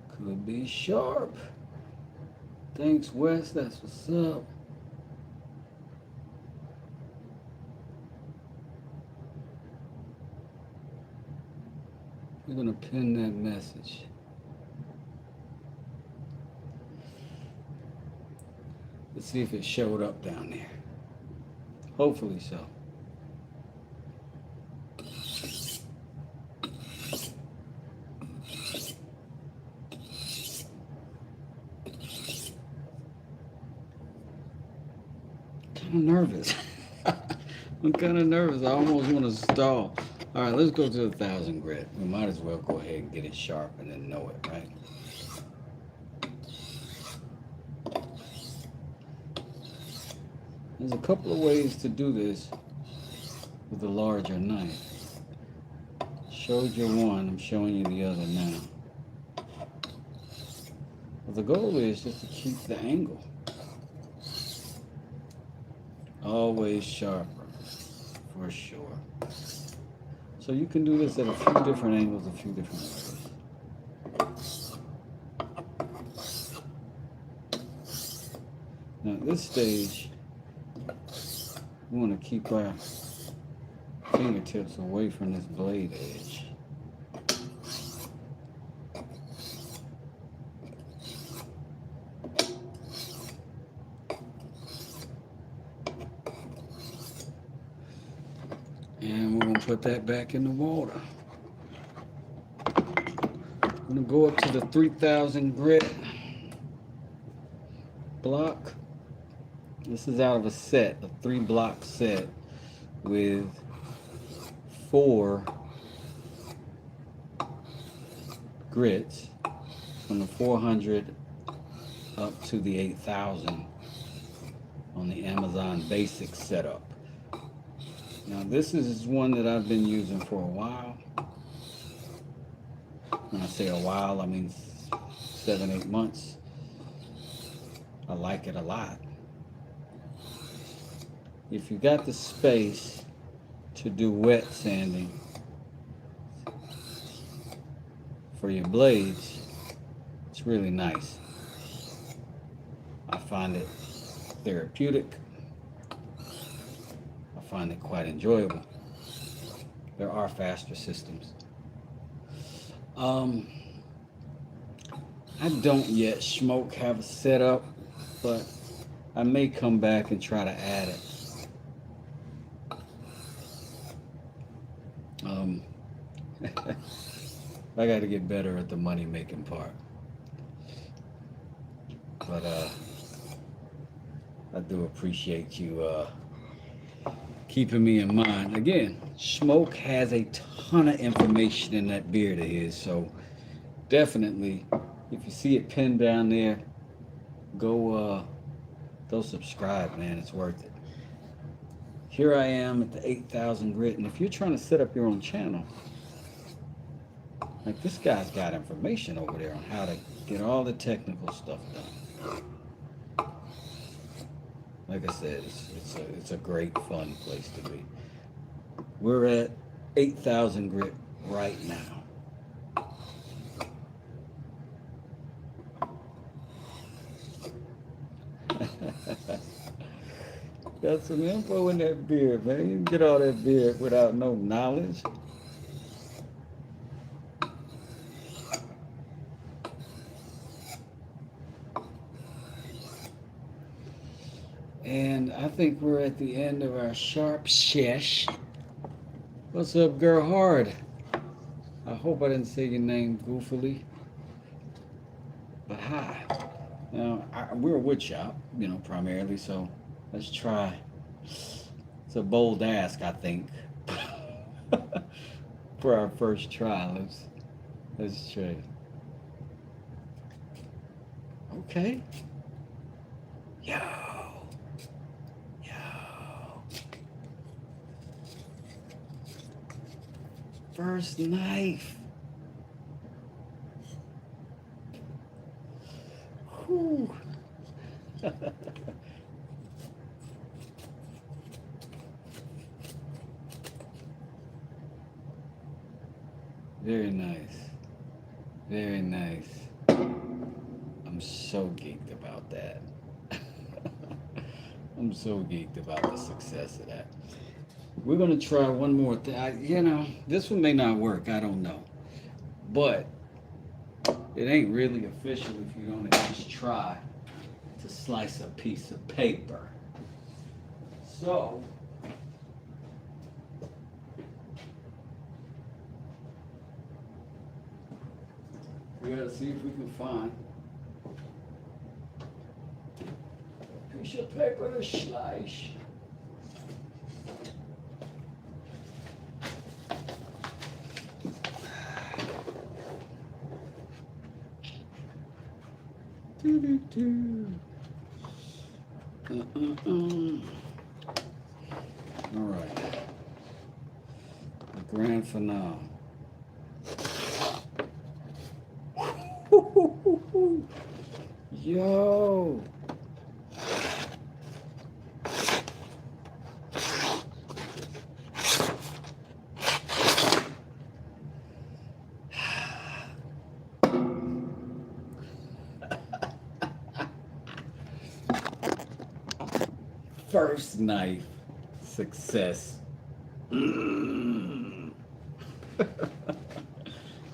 Could be sharp. Thanks, Wes. That's what's up. We're going to pin that message. Let's see if it showed up down there. Hopefully so. I'm nervous. I'm kind of nervous. I almost want to stall. All right, let's go to 1,000 grit. We might as well go ahead and get it sharp and then know it, right? There's a couple of ways to do this with a larger knife. Showed you one, I'm showing you the other now. But the goal is just to keep the angle always sharper, for sure. So you can do this at a few different angles, a few different ways. Now at this stage, we want to keep our fingertips away from this blade edge. And we're going to put that back in the water. I'm going to go up to the 3,000 grit block. This is out of a set, a 3-block set with 4 grits from the 400 up to the 8,000 on the Amazon Basic setup. Now this is one that I've been using for a while. When I say a while, I mean 7, 8 months. I like it a lot. If you got the space to do wet sanding for your blades, it's really nice. I find it therapeutic. I find it quite enjoyable. There are faster systems. Um, I don't yet smoke have a setup, but I may come back and try to add it. Um, I got to get better at the money making part. But I do appreciate you keeping me in mind. Again, Smoke has a ton of information in that beard of his, so definitely, if you see it pinned down there, go subscribe, man. It's worth it. Here I am at the 8,000 grit, and if you're trying to set up your own channel, like this guy's got information over there on how to get all the technical stuff done. Like I said, it's a great fun place to be. We're at 8,000 grit right now. Got some info in that beard, man. You can get all that beard without no knowledge. And I think we're at the end of our sharp shesh. What's up, Gerhard? I hope I didn't say your name goofily. But hi. Now, we're a wood shop, primarily, so let's try. It's a bold ask, I think, for our first try. Let's try. Okay. Yo. First knife. Whew. Very nice. Very nice. I'm so geeked about that. I'm so geeked about the success of that. We're going to try one more thing. This one may not work. I don't know. But it ain't really official if you don't at least try to slice a piece of paper. So, we got to see if we can find a piece of paper to slice. All right. The grand finale. Yo. First knife success.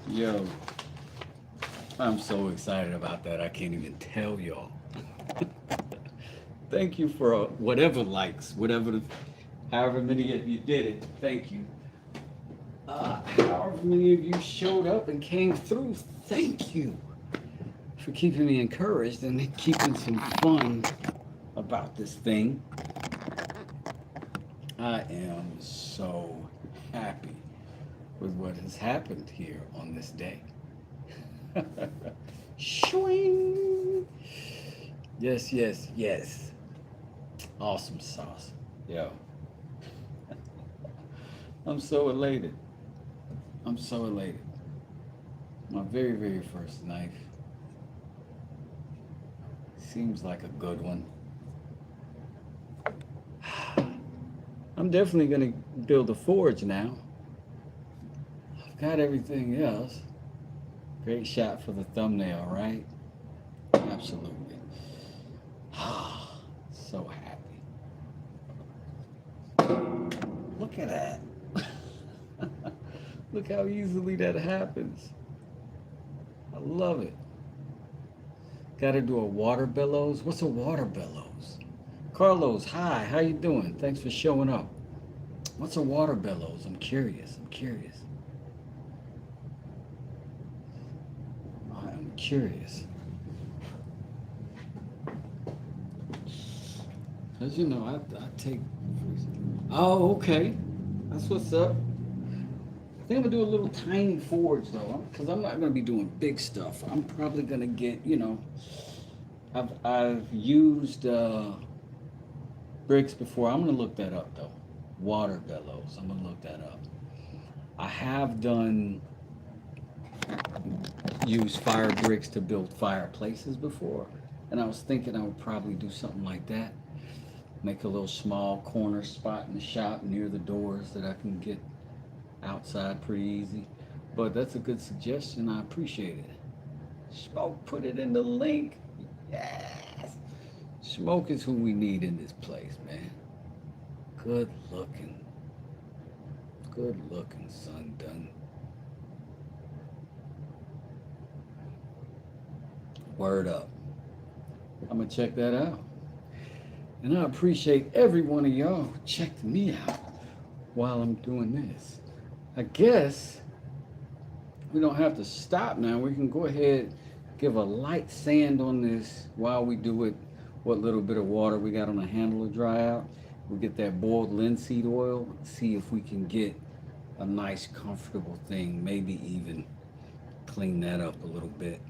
Yo, I'm so excited about that. I can't even tell y'all. Thank you for whatever likes, however many of you did it. Thank you. However many of you showed up and came through. Thank you for keeping me encouraged and keeping some fun about this thing. I am so happy with what has happened here on this day. Shwing! Yes, yes, yes. Awesome sauce. Yo. I'm so elated. I'm so elated. My very, very first knife. Seems like a good one. I'm definitely gonna build a forge now. I've got everything else. Great shot for the thumbnail, right? Absolutely. So happy. Look at that. Look how easily that happens. I love it. Got to do a water bellows. What's a water bellows? Carlos, hi. How you doing? Thanks for showing up. What's a water bellows? I'm curious. I'm curious. I'm curious. As you know, I take. Oh, okay. That's what's up. I think I'm gonna do a little tiny forge though, because I'm not gonna be doing big stuff. I'm probably gonna get, I've used bricks before. I'm gonna look that up though. Water bellows. I'm gonna look that up. I have used fire bricks to build fireplaces before, and I was thinking I would probably do something like that. Make a little small corner spot in the shop near the doors that I can get outside pretty easy. But that's a good suggestion. I appreciate it. Smoke, put it in the link. Yes. Smoke is who we need in this place, man. Good looking. Good looking, son done. Word up. I'm gonna check that out. And I appreciate every one of y'all who checked me out while I'm doing this. I guess we don't have to stop now. We can go ahead, give a light sand on this while we do it. What little bit of water we got on the handle to dry out. We'll get that boiled linseed oil, see if we can get a nice comfortable thing. Maybe even clean that up a little bit.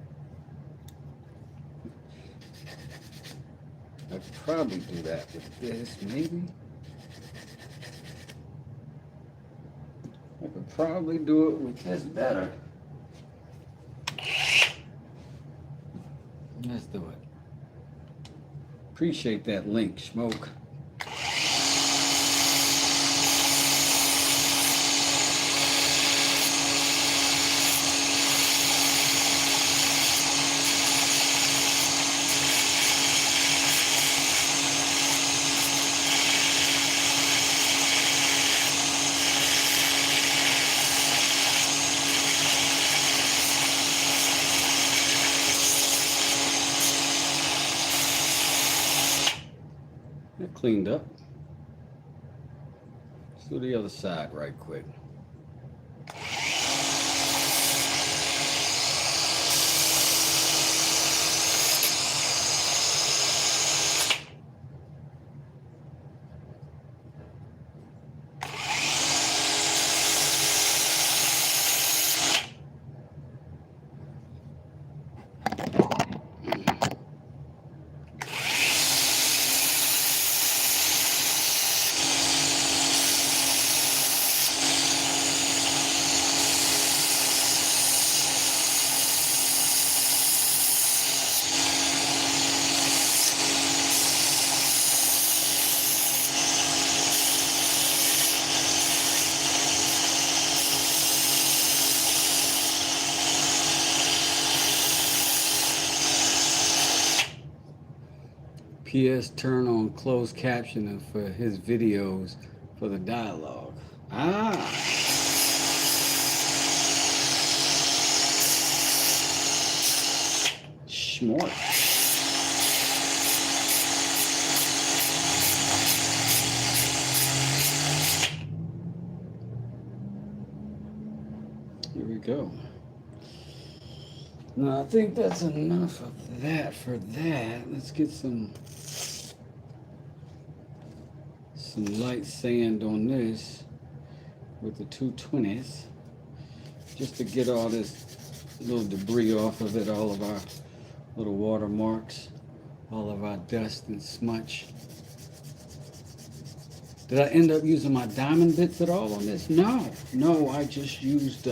I could probably do that with this, maybe. I could probably do it with this better. Let's do it. Appreciate that link, Smoke. Cleaned up. Let's do the other side right quick. PS turn on closed captioning for his videos for the dialogue. Ah. Smart. Here we go. Now I think that's enough of that for that. Let's get some light sand on this with the 220s just to get all this little debris off of it, all of our little watermarks, all of our dust and smudge. Did I end up using my diamond bits at all on this? No, I just used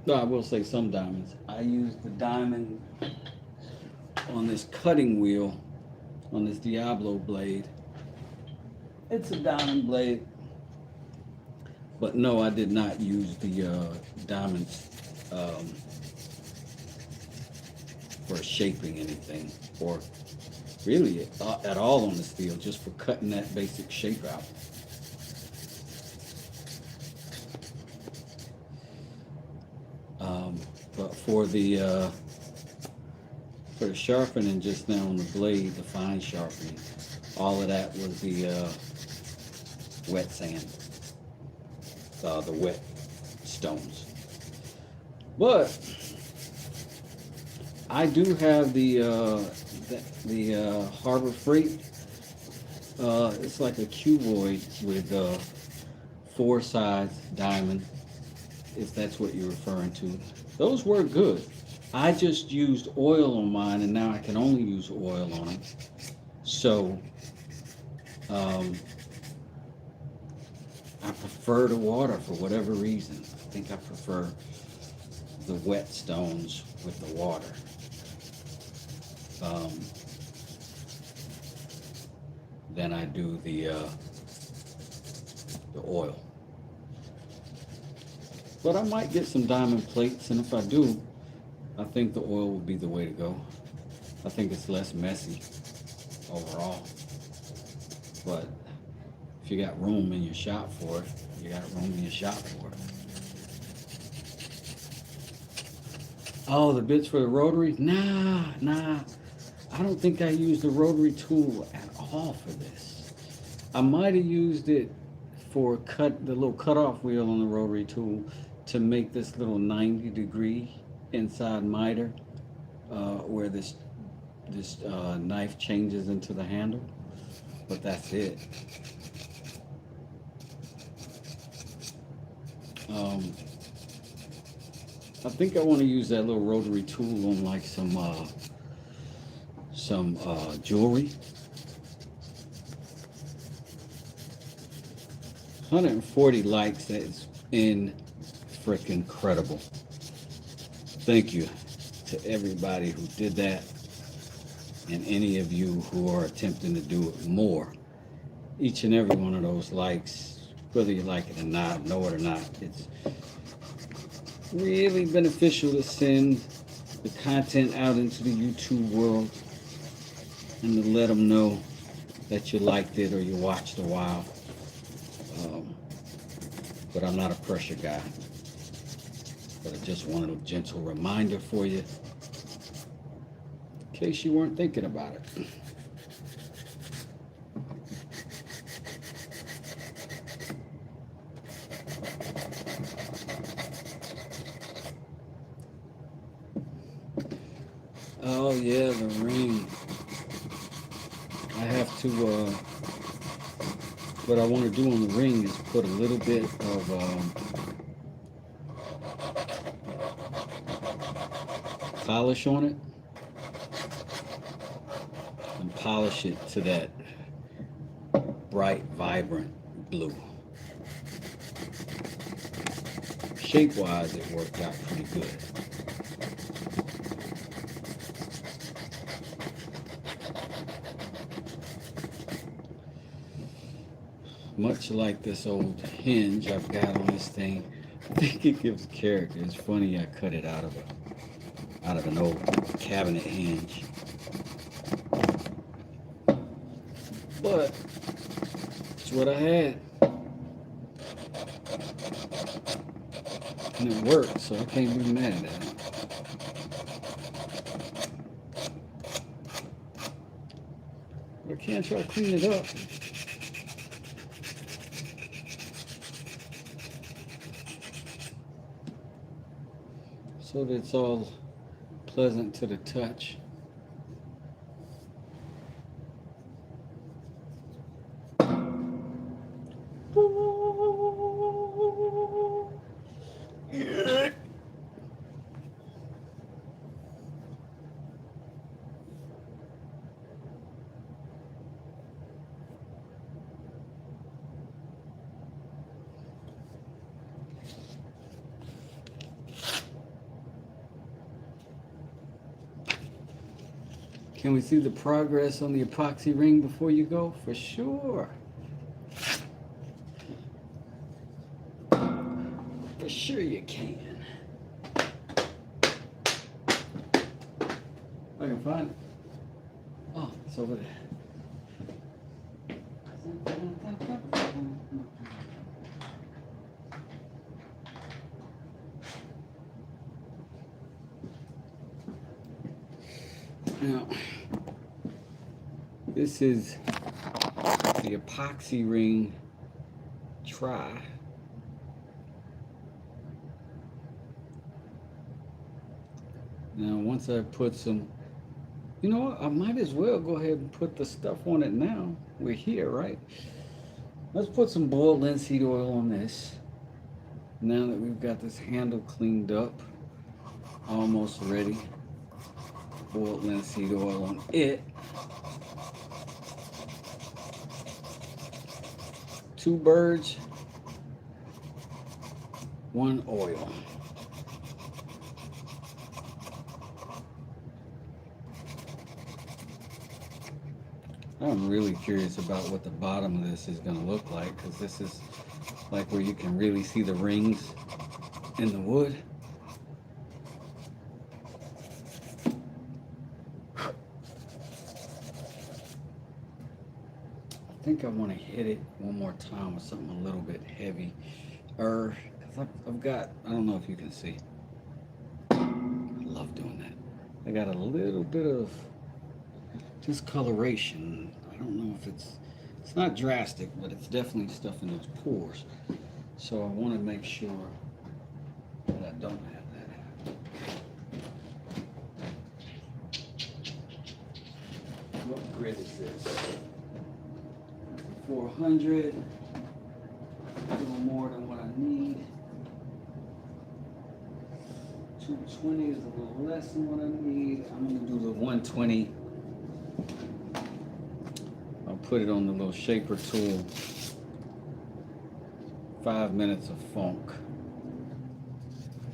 No, I will say some diamonds. I use the diamond on this cutting wheel on this Diablo blade. It's a diamond blade, but no, I did not use the diamonds um, for shaping anything, or really at all on the steel, just for cutting that basic shape out. Um, but for the sharpening just now on the blade, the fine sharpening, all of that was the wet sand, the wet stones. But I do have the Harbor Freight. It's like a cuboid with four sides diamond, if that's what you're referring to. Those were good. I just used oil on mine, and now I can only use oil on them. So um, I prefer the water for whatever reason. I think I prefer the wet stones with the water. Um, than I do the oil. But I might get some diamond plates, and if I do, I think the oil would be the way to go. I think it's less messy overall. But if you got room in your shop for it, you got room in your shop for it. Oh, the bits for the rotary? Nah. I don't think I used the rotary tool at all for this. I might have used it for the little cutoff wheel on the rotary tool to make this little 90-degree inside miter where this knife changes into the handle, but that's it. Um, I think I want to use that little rotary tool on like some jewelry. 140 likes, that's in freaking incredible. Thank you to everybody who did that, and any of you who are attempting to do it more. Each and every one of those likes, whether you like it or not, know it or not, it's really beneficial to send the content out into the YouTube world and to let them know that you liked it or you watched a while. But I'm not a pressure guy. But I just wanted a gentle reminder for you in case you weren't thinking about it. Oh yeah, the ring. I have to, what I want to do on the ring is put a little bit of polish on it and polish it to that bright, vibrant blue. Shape-wise, it worked out pretty good. Much like this old hinge I've got on this thing, I think it gives character. It's funny I cut it out of an old cabinet hinge. But it's what I had. And it worked, so I can't be mad at it. But I can't try to clean it up. So that it's all pleasant to the touch. Can we see the progress on the epoxy ring before you go? For sure. For sure you can. I can find it. Oh, it's over there. Now, this is the epoxy ring try. Now, once I put some, you know what, I might as well go ahead and put the stuff on it now. We're here, right? Let's put some boiled linseed oil on this. Now that we've got this handle cleaned up, almost ready. Boiled linseed oil on it. 2 birds, 1 oil. I'm really curious about what the bottom of this is going to look like, because this is like where you can really see the rings in the wood. I think I want to hit it one more time with something a little bit heavy. Because I've got, I don't know if you can see. I love doing that. I got a little bit of discoloration. I don't know if it's not drastic, but it's definitely stuff in those pores. So I want to make sure that I don't have that happen. What grit is this? 400. A little more than what I need. 220 is a little less than what I need. I'm going to do the 120. I'll put it on the little shaper tool. 5 minutes of funk.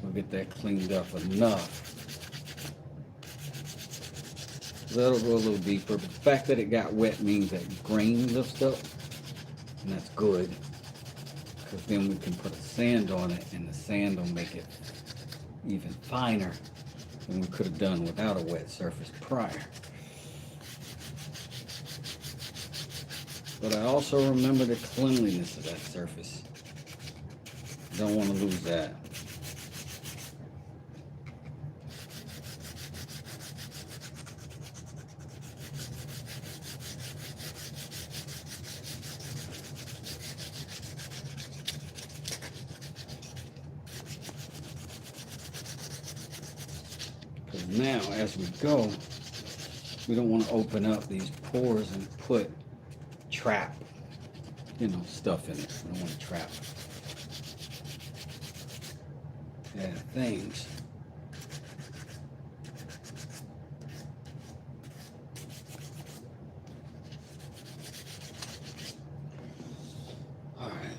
We'll get that cleaned up enough. That'll go a little deeper, but the fact that it got wet means that grain lifts up, and that's good, because then we can put a sand on it, and the sand will make it even finer than we could have done without a wet surface prior. But I also remember the cleanliness of that surface. Don't want to lose that. Because now, as we go, we don't want to open up these pores and put trap, stuff in it. We don't want to trap things. All right.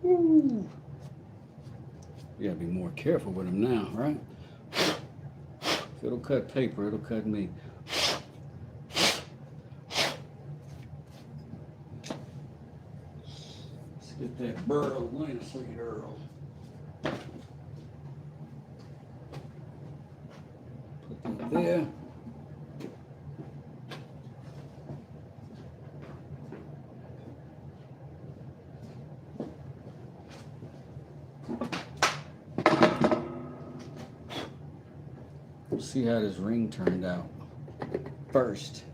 Woo. You gotta be more careful with them now, right? If it'll cut paper, it'll cut me. Let's get that burl, sweet Earl. Put that there. We'll see how this ring turned out first.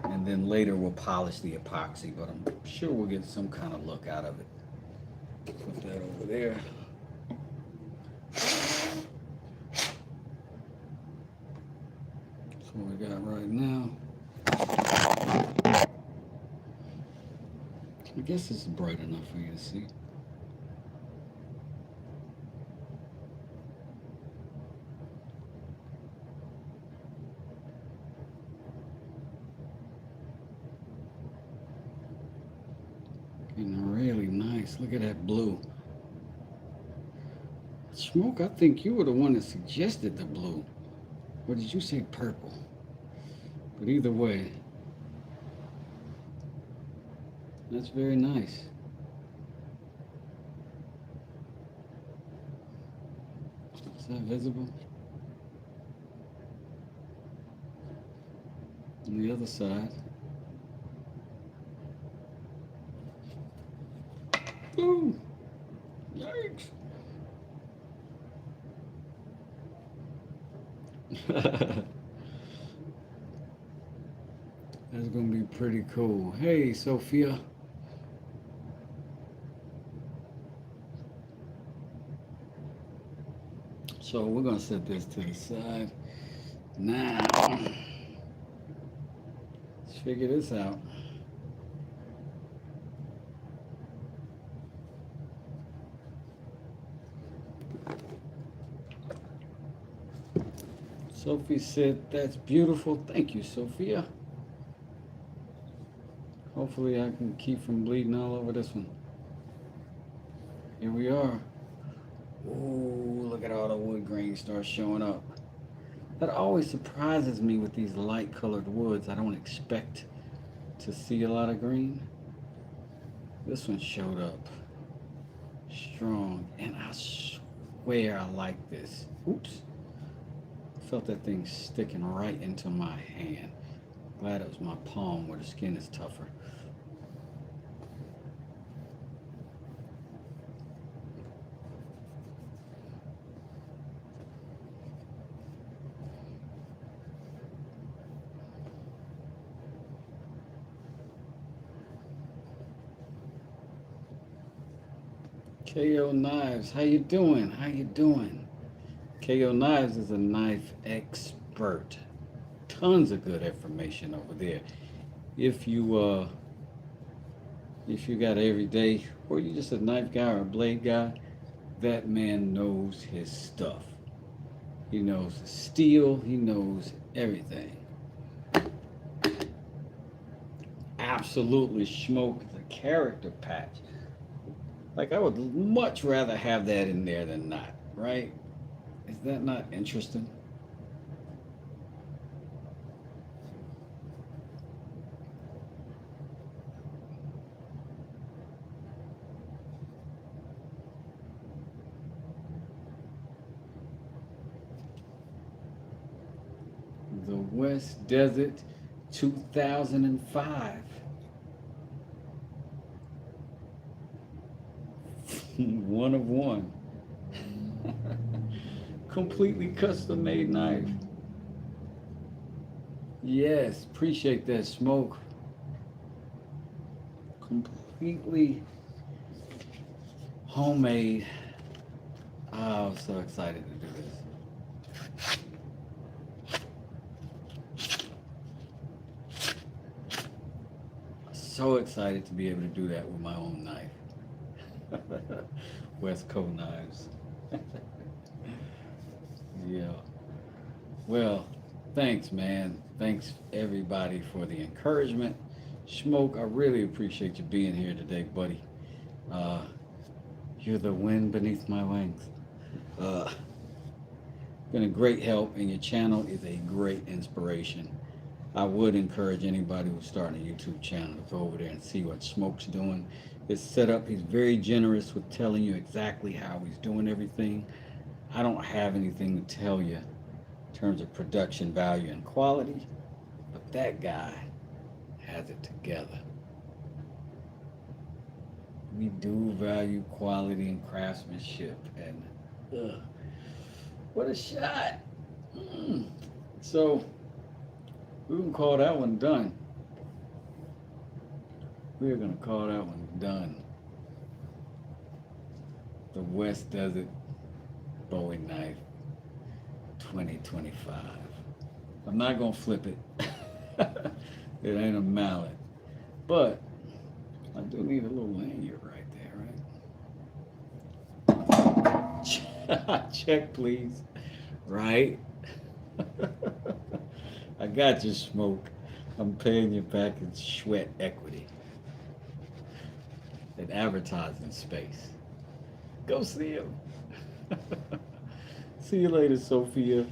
And then later we'll polish the epoxy, but I'm sure we'll get some kind of look out of it. Put that over there. That's what we got right now. I guess this is bright enough for you to see. Getting really nice. Look at that blue. Smoke, I think you were the one that suggested the blue. Or did you say purple? But either way, that's very nice. Is that visible? On the other side. Boom! Yikes! That's gonna be pretty cool. Hey, Sophia. So we're gonna set this to the side. Now, let's figure this out. Sophie said, that's beautiful. Thank you, Sophia. Hopefully I can keep from bleeding all over this one. Here we are. Ooh, look at all the wood grain start showing up. That always surprises me with these light colored woods. I don't expect to see a lot of green. This one showed up strong, and I swear I like this. Oops. Felt that thing sticking right into my hand. Glad it was my palm where the skin is tougher. KO Knives, how you doing? How you doing? KO Knives is a knife expert. Tons of good information over there. If you got every day, or you just a knife guy or a blade guy, that man knows his stuff. He knows steel. He knows everything. Absolutely, Smoke the character patch. Like, I would much rather have that in there than not, right? Is that not interesting? The West Desert 2005. One of one. Completely custom made knife. Yes, appreciate that, Smoke. Completely homemade. Oh, I'm so excited to do this. So excited to be able to do that with my own knife. West Coast knives. Yeah. Well, thanks, man. Thanks, everybody, for the encouragement. Smoke, I really appreciate you being here today, buddy. Uh, you're the wind beneath my wings. Uh, been a great help, and your channel is a great inspiration. I would encourage anybody who's starting a YouTube channel to go over there and see what Smoke's doing. It's set up. He's very generous with telling you exactly how he's doing everything. I don't have anything to tell you in terms of production value and quality, but that guy has it together. We do value quality and craftsmanship, and what a shot. So we can call that one done. We're gonna call that one done. The West Desert Bowie knife 2025. I'm not gonna flip it. It ain't a mallet, but I do need a little lanyard right there, right? Check, please. Right? I got you, Smoke. I'm paying you back in sweat equity and advertising space. Go see him. See you later, Sophia.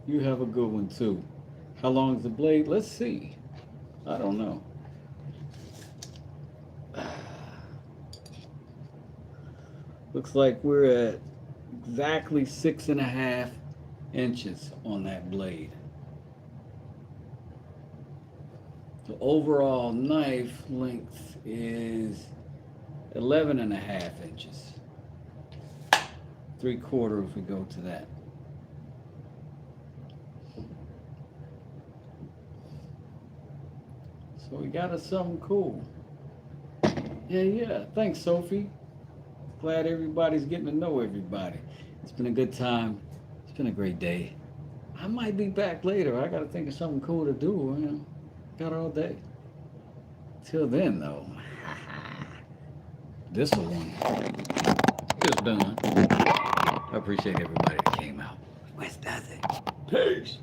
You have a good one too. How long is the blade? Let's see. I don't know. Looks like we're at exactly 6.5 inches on that blade. The overall knife length is 11.5 inches. 3/4 if we go to that. So we got us something cool. Yeah. Thanks, Sophie. Glad everybody's getting to know everybody. It's been a good time. It's been a great day. I might be back later. I got to think of something cool to do. You know, got all day. Till then, though, this one is done. I appreciate everybody that came out. West does it. Peace.